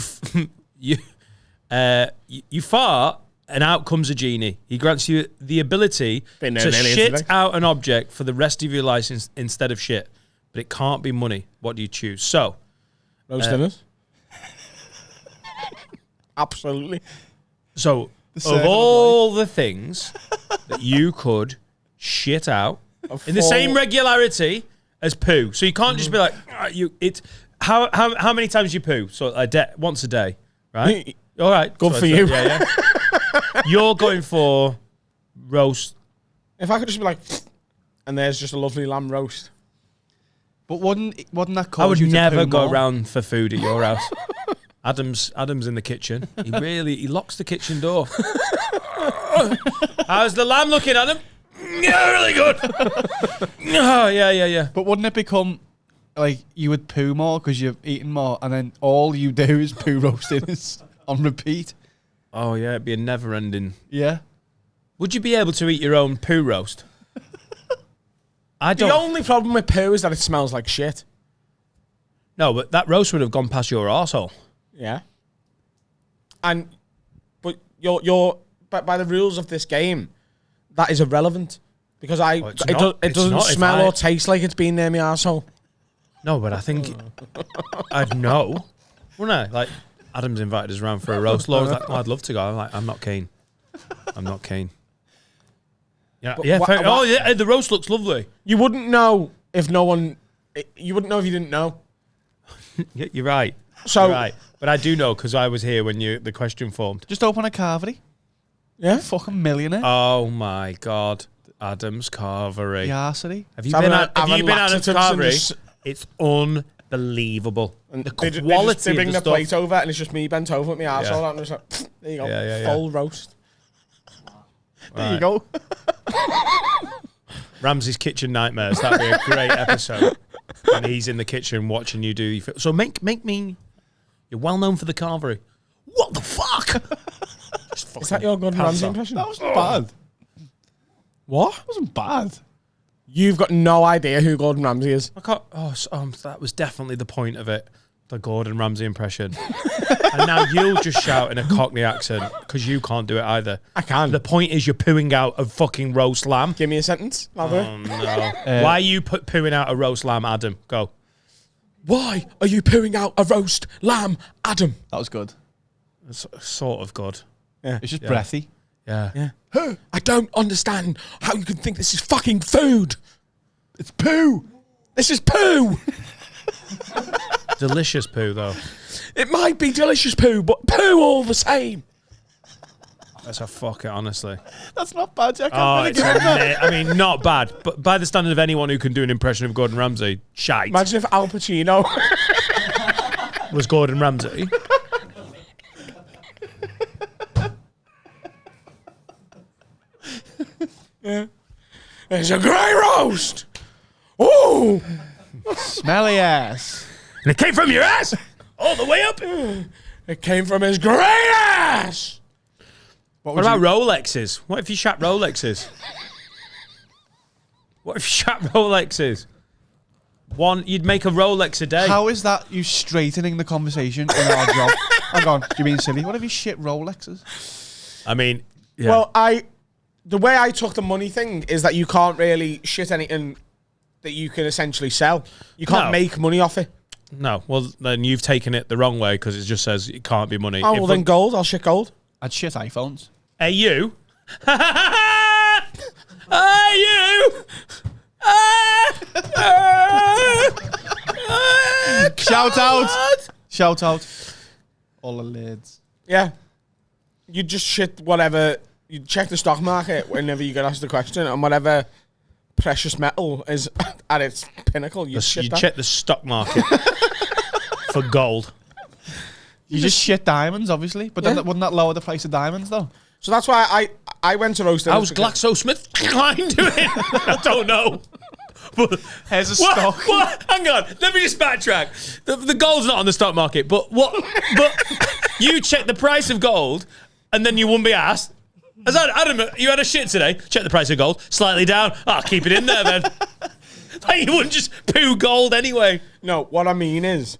fart and out comes a genie. He grants you the ability to shit out an object for the rest of your life instead of shit. But it can't be money. What do you choose? So, roast dinners. Absolutely. So, of all the things that you could shit out in the same regularity as poo, so you can't just be like how many times you poo? So once a day, right? All right, good for you. Yeah. You're going for roast. If I could just be like, and there's just a lovely lamb roast. But wouldn't that cause I would you to never poo go more? around for food at your house. Adam's in the kitchen. He locks the kitchen door. How's the lamb looking, Adam? Yeah, really good. Oh, yeah. But wouldn't it become like you would poo more because you've eaten more, and then all you do is poo roasting on repeat? Oh yeah, it'd be a never-ending. Yeah. Would you be able to eat your own poo roast? I don't. The only problem with poo is that it smells like shit. No, but that roast would have gone past your arsehole. Yeah. But by the rules of this game, that is irrelevant because it doesn't smell or taste like it's been near my arsehole. No, but I think I'd know, wouldn't I? Like Adam's invited us around for a roast. Laura's like, I'd love to go. I'm like, I'm not keen. Yeah, yeah. The roast looks lovely. You wouldn't know if no one. You wouldn't know if you didn't know. You're right. So, You're right. But I do know because I was here when the question formed. Just open a carvery. Yeah. Fucking millionaire. Oh my god. Adam's Carvery. Yeah, city. Have you So been having Adam's laxatives and Carvery? just- It's unbelievable. The They quality bring of the the stuff. plate over, and it's just me bent over with my arsehole out, and it's like, there you go, Yeah. full roast. There you go. Ramsey's Kitchen Nightmares. That'd be a great episode. And he's in the kitchen watching you do your so make me. You're well known for the carvery. What the fuck? Is that your Gordon Ramsay impression? That wasn't bad. What? That wasn't bad. You've got no idea who Gordon Ramsay is. I can't. That was definitely the point of it. The Gordon Ramsay impression. And now you'll just shout in a Cockney accent because you can't do it either. I can. The point is you're pooing out a fucking roast lamb. Give me a sentence. Oh no! Why are you pooing out a roast lamb, Adam? Go. Why are you pooing out a roast lamb, Adam? That was good. It's sort of good. It's just breathy. Yeah. I don't understand how you can think this is fucking food. It's poo. This is poo. Delicious poo though. It might be delicious poo, but poo all the same. That's a fuck it, honestly. That's not bad, Jack. Oh, it's I mean, not bad, but by the standard of anyone who can do an impression of Gordon Ramsay, shite. Imagine if Al Pacino Was Gordon Ramsay. It's a grey roast. Ooh. Smelly ass. And it came from your ass all the way up. It came from his grey ass. What about Rolexes? What if you shat Rolexes? What if you shat Rolexes? You'd make a Rolex a day. How is that you straightening the conversation in our job? Hang on, you're being silly. What if you shit Rolexes? I mean, yeah. Well, the way I took the money thing is that you can't really shit anything that you can essentially sell. You can't No. make money off it. No, well, then you've taken it the wrong way because it just says it can't be money. Oh, well, then gold. I'll shit gold. I'd shit iPhones. Hey, you. Hey, you. Shout out. Shout out. All the lids. Yeah. You just shit whatever. You check the stock market whenever you get asked the question, and whatever precious metal is at its pinnacle, you shit that. check the stock market for gold. You just shit diamonds, obviously. But then wouldn't that lower the price of diamonds, though? So that's why I went to roast. How's GlaxoSmithKline doing? I don't know. But Here's a stock. What? Hang on. Let me just backtrack. The gold's not on the stock market, but what? But you check the price of gold, and then you wouldn't be asked. Adam, you had a shit today. Check the price of gold. Slightly down. I'll keep it in there then. Like, you wouldn't just poo gold anyway. No, what I mean is,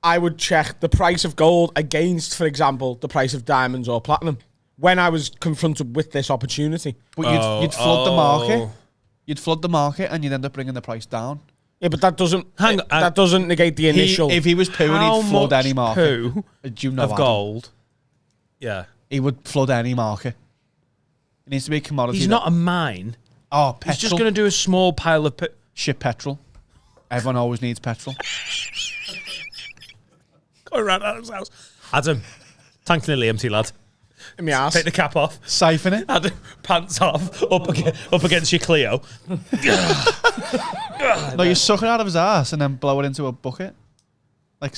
I would check the price of gold against, for example, the price of diamonds or platinum when I was confronted with this opportunity. But you'd flood the market. You'd flood the market, and you'd end up bringing the price down. Yeah, but that doesn't that doesn't negate the initial. If he was pooing, he'd flood any market. Poo Do you know of Adam? gold? Yeah. He would flood any market. It needs to be a commodity. He's not a mine. Oh, petrol. He's just going to do a small pile of shit petrol. Everyone always needs petrol. Go around Adam's house. Adam, tank's nearly empty, lad. in my ass. Take the cap off. Siphon it. Adam, pants off. Up against your Clio. No, you suck it out of his ass and then blow it into a bucket. Like,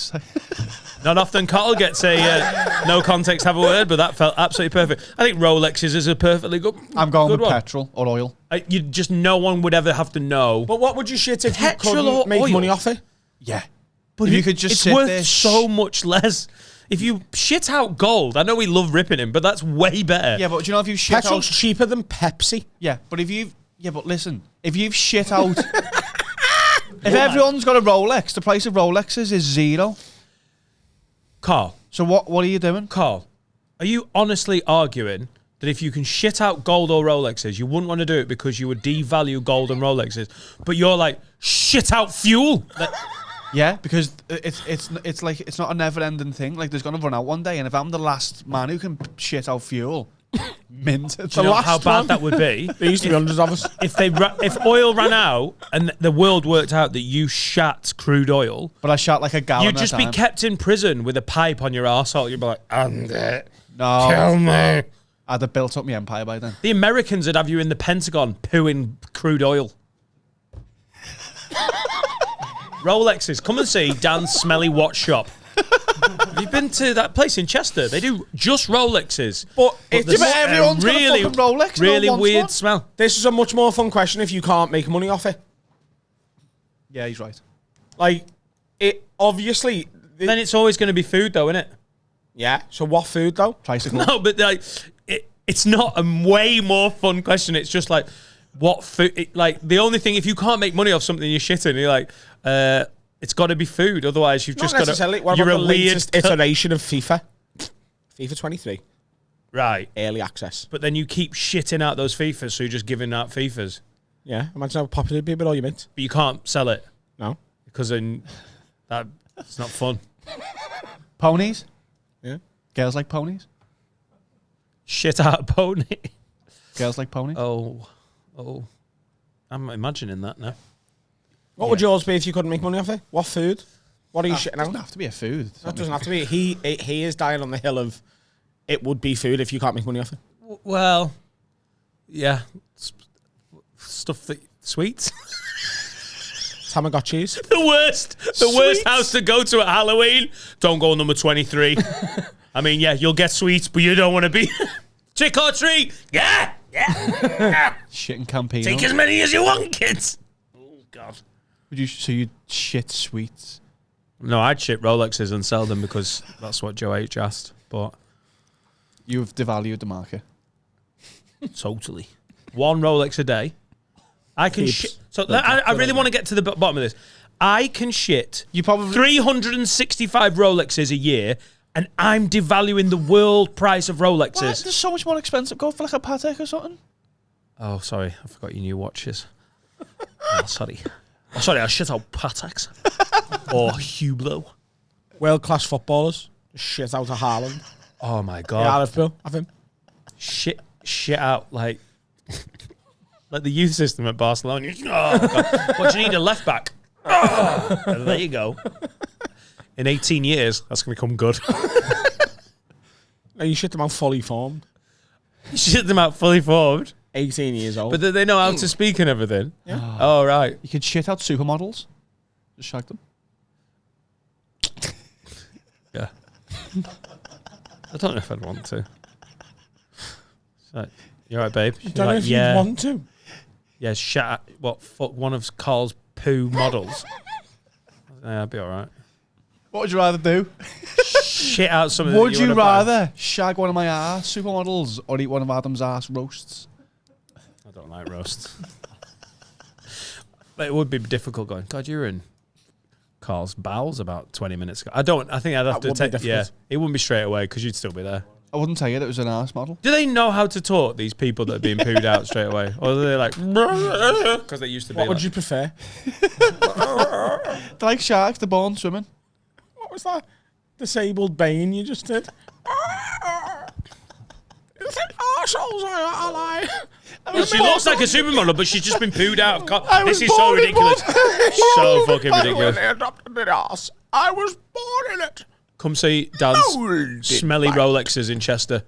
Not often Carl gets a no context have a word, but that felt absolutely perfect. I think Rolexes is a perfectly good. I'm going good with one. petrol or oil. You just no one would ever have to know. But what would you shit if Petrol you or couldn't make oil? money off it? Yeah. But if you could just it's sit worth there, so much less. If you shit out gold, I know we love ripping him, but that's way better. Yeah, but do you know if you shit Petrol's out? cheaper than Pepsi. Yeah, but but listen, if you've shit out, if everyone's got a Rolex, the price of Rolexes is zero. Carl, So what are you doing? Carl, are you honestly arguing that if you can shit out gold or Rolexes, you wouldn't want to do it because you would devalue gold and Rolexes, but you're like, shit out fuel? Yeah, because it's like it's not a never-ending thing. Like, there's gonna run out one day, and if I'm the last man who can shit out fuel, mint. Do you know how last bad one. that would be? There used to be hundreds of us. If oil ran out and the world worked out that you shat crude oil, But I shot like a gallon. you'd at a just be time. kept in prison with a pipe on your arsehole. You'd be like, and it. No, Kill me. I'd have built up my empire by then. The Americans would have you in the Pentagon pooing crude oil. Rolexes. Come and see Dan's Smelly Watch Shop. Have you been to that place in Chester? They do just Rolexes. But there's everyone's got a fucking Rolex. No really one wants weird one. smell. this is a much more fun question if you can't make money off it. Yeah, he's right. Like, it obviously... Then it's always going to be food, though, isn't it? Yeah, so what food, though? Tricycle. No, but like, it's not a way more fun question. It's just like, what food? Like, the only thing, if you can't make money off something you're shitting, you're like, it's got to be food. Otherwise, you've Not just got necessarily. to. What You're about a the weird latest iteration of FIFA? FIFA 23. right? Early access. But then you keep shitting out those FIFAs, so you're just giving out FIFAs. Yeah, imagine how popular it'd be with all your mint. But you can't sell it No. because then it's not fun. Ponies. Yeah. Girls like ponies. Shit out a pony. Girls like ponies. Oh. I'm imagining that now. What would yours be if you couldn't make money off it? What food? What are you shitting Doesn't out? have to be a food. That doesn't have to be. He is dying on the hill of it would be food if you can't make money off it. Well, yeah, stuff that sweets. Tamagotchis. The worst house to go to at Halloween. Don't go number 23. I mean, yeah, you'll get sweets, but you don't want to be trick or treat. Yeah. Shitting Campino. Take as many as you want, kids. Oh God. So you'd shit sweets. No, I'd shit Rolexes and sell them because that's what Joe H asked. But You've devalued the market. totally, one Rolex a day. I can shit. So I really want to get to the bottom of this. I can shit. You probably 365 Rolexes a year, and I'm devaluing the world price of Rolexes. What? They're so much more expensive. Go for like a Patek or something. Oh, sorry, I forgot your new watches. Oh, sorry, I shit out Pateks or Hublot. World class footballers. Shit out of Haaland. Oh my God. Yeah, Liverpool. Have him. Shit out like the youth system at Barcelona. Oh, God. What do you need, a left back? Oh, there you go. In 18 years, that's going to come good. No, you shit them out fully formed. You shit them out fully formed. 18 years old. But they know how to speak and everything. Yeah. Oh, right. You could shit out supermodels. Just shag them. Yeah. I don't know if I'd want to. So, you all right, babe? I don't know if you'd want to. Yeah, fuck one of Carl's poo models. Yeah, I'd be all right. What would you rather do? Shit out something. Would that you wanna buy. rather shag one of my ass supermodels or eat one of Adam's ass roasts? I don't like roasts. But it would be difficult going, God, you were in Carl's bowels about 20 minutes ago. I think I'd have to take. Yeah, it wouldn't be straight away because you'd still be there. I wouldn't tell you that it was an ass model. Do they know how to talk, these people that are being pooed out straight away? Or are they like, because they used to be What would you prefer? They're like sharks, they're born swimming. What was that? Disabled Bane you just did? You think arseholes are like... Well, she looks like a supermodel, but she's just been pooed out. This is so born in ridiculous. So fucking ridiculous. When they adopted my ass, I was born in it. Come see Dan's Molded smelly by- Rolexes in Chester.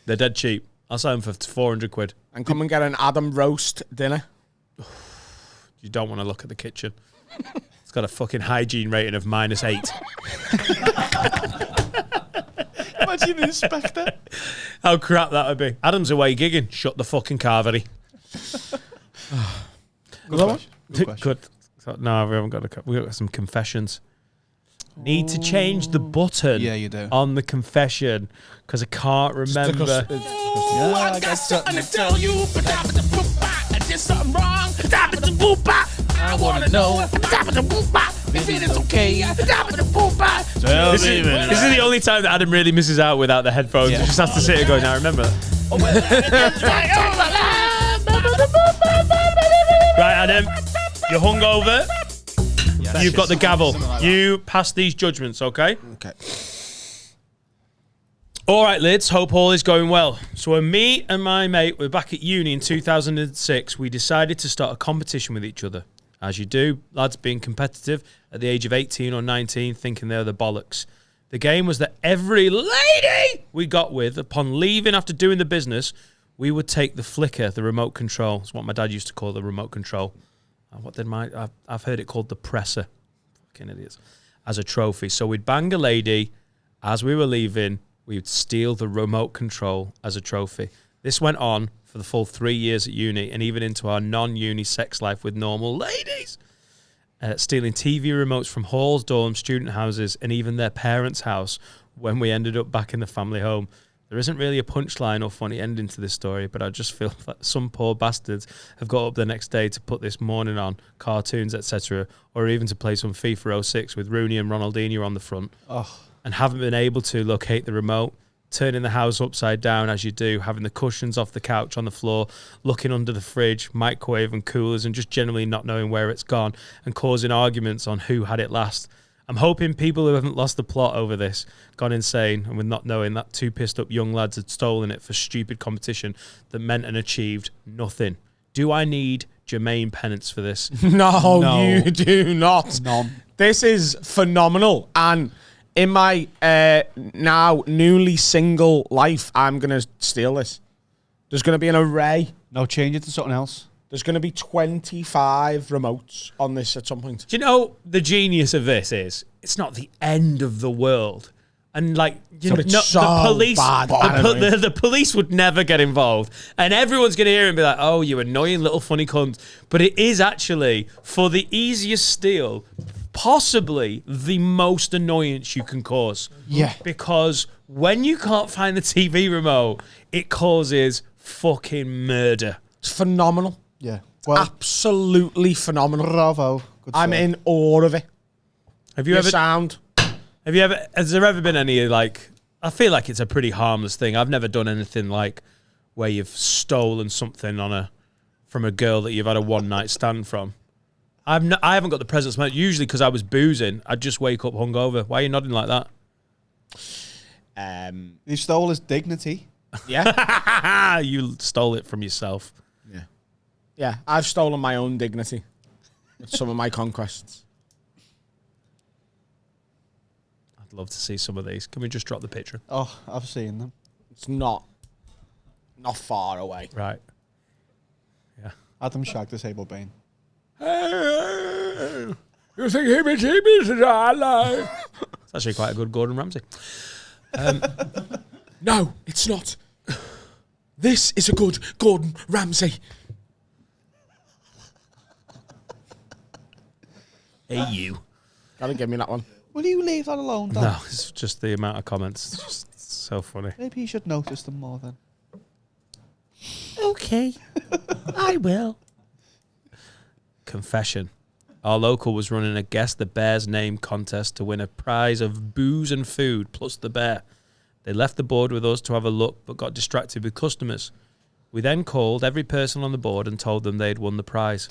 They're dead cheap. I'll sell them for 400 quid. And come and get an Adam roast dinner. You don't want to look at the kitchen. It's got a fucking hygiene rating of -8. Imagine an inspector. How crap that would be. Adam's away gigging. Shut the fucking carvery. Good question. Good question. Good. So, no, we haven't got we've got some confessions. Need to change the button Yeah, you do. on the confession because I can't remember. Yeah, I got something to tell you, but I did something wrong. I want to know if it is okay. This is the only time that Adam really misses out without the headphones. Yeah. He just has to sit here going, now remember that. Right, Adam, you're hungover. You've got the gavel. You pass these judgments, okay? Okay. All right, lads, hope all is going well. So when me and my mate were back at uni in 2006, we decided to start a competition with each other. As you do, lads being competitive at the age of 18 or 19, thinking they're the bollocks. The game was that every lady we got with, upon leaving after doing the business, we would take the flicker, the remote control. It's what my dad used to call the remote control. I've heard it called the presser. Fucking idiots. As a trophy. So we'd bang a lady as we were leaving. We would steal the remote control as a trophy. This went on for the full 3 years at uni and even into our non-uni sex life with normal ladies. Stealing TV remotes from halls, dorms, student houses, and even their parents' house when we ended up back in the family home. There isn't really a punchline or funny ending to this story, but I just feel that some poor bastards have got up the next day to put this morning on, cartoons, etc., or even to play some FIFA 06 with Rooney and Ronaldinho on the front, and haven't been able to locate the remote, turning the house upside down as you do, having the cushions off the couch on the floor, looking under the fridge, microwave and coolers, and just generally not knowing where it's gone and causing arguments on who had it last. I'm hoping people who haven't lost the plot over this, gone insane, and with not knowing that two pissed up young lads had stolen it for stupid competition that meant and achieved nothing. Do I need Jermaine penance for this? No, you do not. None. This is phenomenal. And in my now newly single life, I'm going to steal this. There's going to be an array. No, change it to something else. There's going to be 25 remotes on this at some point. Do you know the genius of this is it's not the end of the world. And like, you know, it's so the police, bad. the police would never get involved, and everyone's going to hear and be like, "Oh, you annoying little funny cunt." But it is actually for the easiest steal, possibly the most annoyance you can cause. Yeah, because when you can't find the TV remote, it causes fucking murder. It's phenomenal. yeah. Well, Absolutely phenomenal. bravo. Good I'm sir. in awe of it. Have you Your ever? sound. Has there ever been any, like, I feel like it's a pretty harmless thing. I've never done anything like where you've stolen something from a girl that you've had a one night stand from. I haven't got the presence. Usually because I was boozing, I'd just wake up hungover. Why are you nodding like that? You stole his dignity. Yeah. You stole it from yourself. Yeah. I've stolen my own dignity with some of my conquests. I'd love to see some of these. Can we just drop the picture? Oh, I've seen them. It's not far away. Right. Yeah. Adam Shag, disabled Bane. You think heebie-jeebies is our life? It's actually quite a good Gordon Ramsay. No, it's not. This is a good Gordon Ramsay. Hey, you. Gotta give me that one. Will you leave that alone, Dan? No, it's just the amount of comments. It's just so funny. Maybe you should notice them more then. Okay. I will. Confession. Our local was running a Guess the Bear's Name contest to win a prize of booze and food plus the bear. They left the board with us to have a look but got distracted with customers. We then called every person on the board and told them they'd won the prize.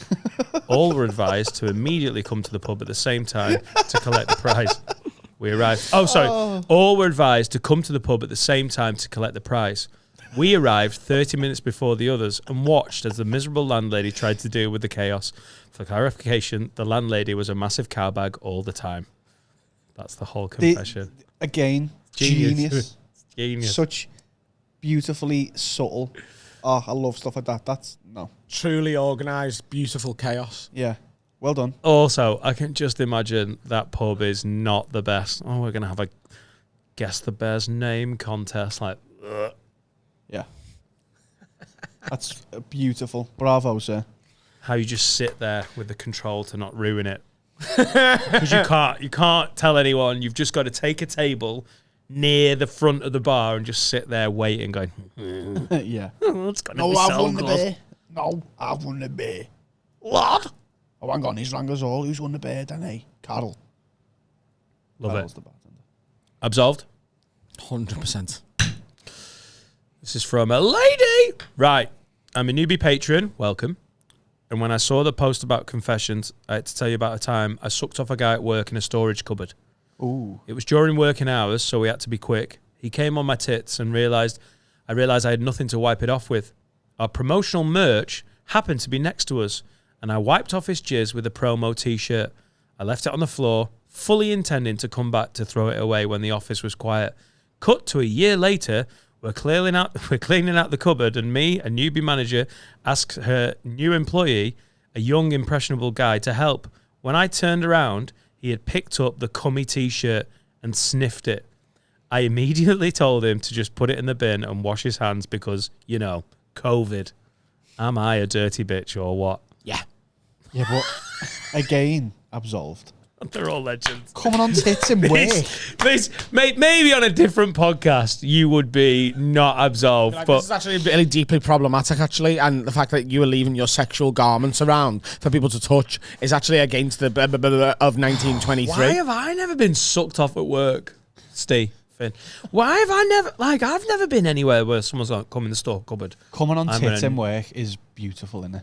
All were advised to immediately come to the pub at the same time to collect the prize. We arrived. Oh, sorry. All were advised to come to the pub at the same time to collect the prize. We arrived 30 minutes before the others and watched as the miserable landlady tried to deal with the chaos. For clarification, the landlady was a massive cowbag all the time. That's the whole confession. Again, genius. Genius. Such beautifully subtle. Oh, I love stuff like that. That's, no. Truly organised, beautiful chaos. Yeah. Well done. Also, I can just imagine that pub is not the best. Oh, we're going to have a Guess the Bear's Name contest. Like, ugh. Yeah. That's beautiful. Bravo, sir. How you just sit there with the control to not ruin it. Because you can't tell anyone. You've just got to take a table near the front of the bar and just sit there waiting, going, Yeah. oh, it's going to be so good. No, I've won the beer. What? Oh, hang on, he's rang us all. Who's won the beer, then, eh? Carol. Love Carol's it. the bartender. Absolved? 100%. This is from a lady. Right. I'm a newbie patron. Welcome. And when I saw the post about confessions, I had to tell you about a time I sucked off a guy at work in a storage cupboard. Ooh. It was during working hours, so we had to be quick. He came on my tits and I realised I had nothing to wipe it off with. Our promotional merch happened to be next to us, and I wiped off his jizz with a promo t-shirt. I left it on the floor, fully intending to come back to throw it away when the office was quiet. Cut to a year later, we're cleaning out the cupboard, and me, a newbie manager, asks her new employee, a young impressionable guy, to help. When I turned around, he had picked up the cummy t-shirt and sniffed it. I immediately told him to just put it in the bin and wash his hands because, you know, COVID. Am I a dirty bitch or what? Yeah. Yeah, but again, absolved. They're all legends. Coming on tits in work. Maybe on a different podcast you would be not absolved, Like, but this is actually really deeply problematic, actually, and the fact that you are leaving your sexual garments around for people to touch is actually against the of 1923. why have I never been sucked off at work, Steve? Finn? Why have I never, I've never been anywhere where someone's like, come in the store cupboard. Coming on I'm tits gonna- in work is beautiful, isn't it?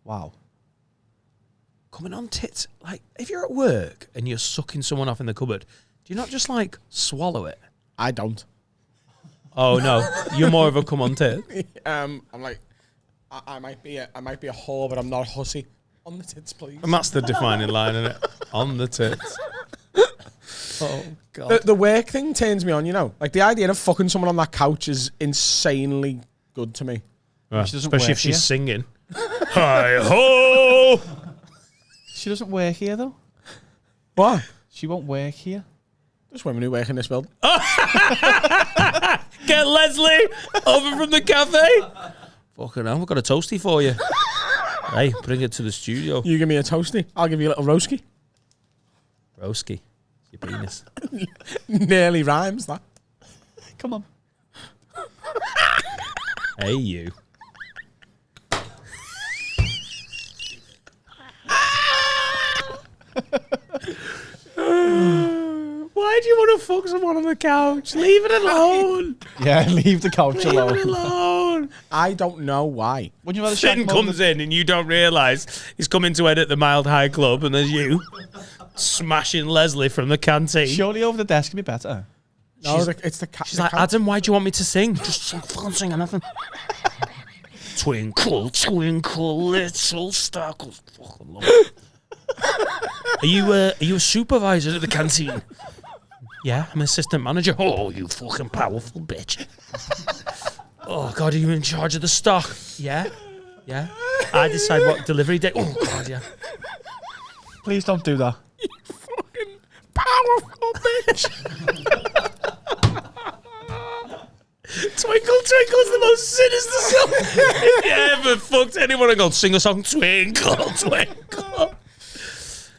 Wow. Coming on tits, like, if you're at work and you're sucking someone off in the cupboard, do you not just, like, swallow it? I don't. Oh, no, you're more of a come on tit. I'm like, I might be a whore, but I'm not a hussy. On the tits, please. And that's the defining line, isn't it? On the tits. Oh, God. The work thing turns me on, you know. Like, the idea of fucking someone on that couch is insanely good to me. Right, She doesn't especially work if she's here. singing. Hi-ho! She doesn't work here, though. What? She won't work here. There's women who work in this building. Get Leslie over from the cafe. Fucking hell, I've got a toasty for you. Hey, bring it to the studio. You give me a toasty, I'll give you a little roski. Broski. Your penis. Nearly rhymes, that. Come on. Hey, you. Why do you want to fuck someone on the couch? Leave it alone. Yeah, leave the couch Leave it alone. alone. I don't know why. When you had a shack Finn moment- comes in and you don't realise he's coming to edit the Mild High Club, and there's you smashing Leslie from the canteen. Surely over the desk would be better. No, it's the cat. She's like, Adam, why do you want me to sing? Just fucking sing anything. Twinkle, twinkle, little star. Fucking love it. Are you a supervisor at the canteen? Yeah, I'm assistant manager. Oh, you fucking powerful bitch. Oh, God, are you in charge of the stock? Yeah. Yeah. I decide what delivery day. Oh, God, yeah. Please don't do that. fucking powerful bitch. Twinkle, twinkle is the most sinister song. If you ever fucked anyone and gone, sing a song, twinkle, twinkle.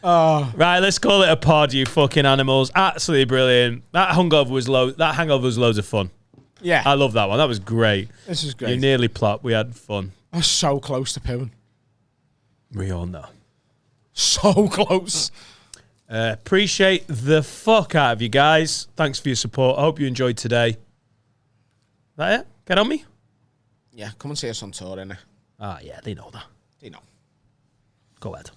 Oh, Right, let's call it a pod, you fucking animals. Absolutely brilliant. That hangover was loads of fun. yeah. I love that one. That was great. This is You great. nearly plopped. We had fun. I was so close to pooing. We all know. So close. Appreciate the fuck out of you guys. Thanks for your support. I hope you enjoyed today. That it? Get on me? Yeah, come and see us on tour, innit? Ah, yeah, they know that. You know. Go ahead.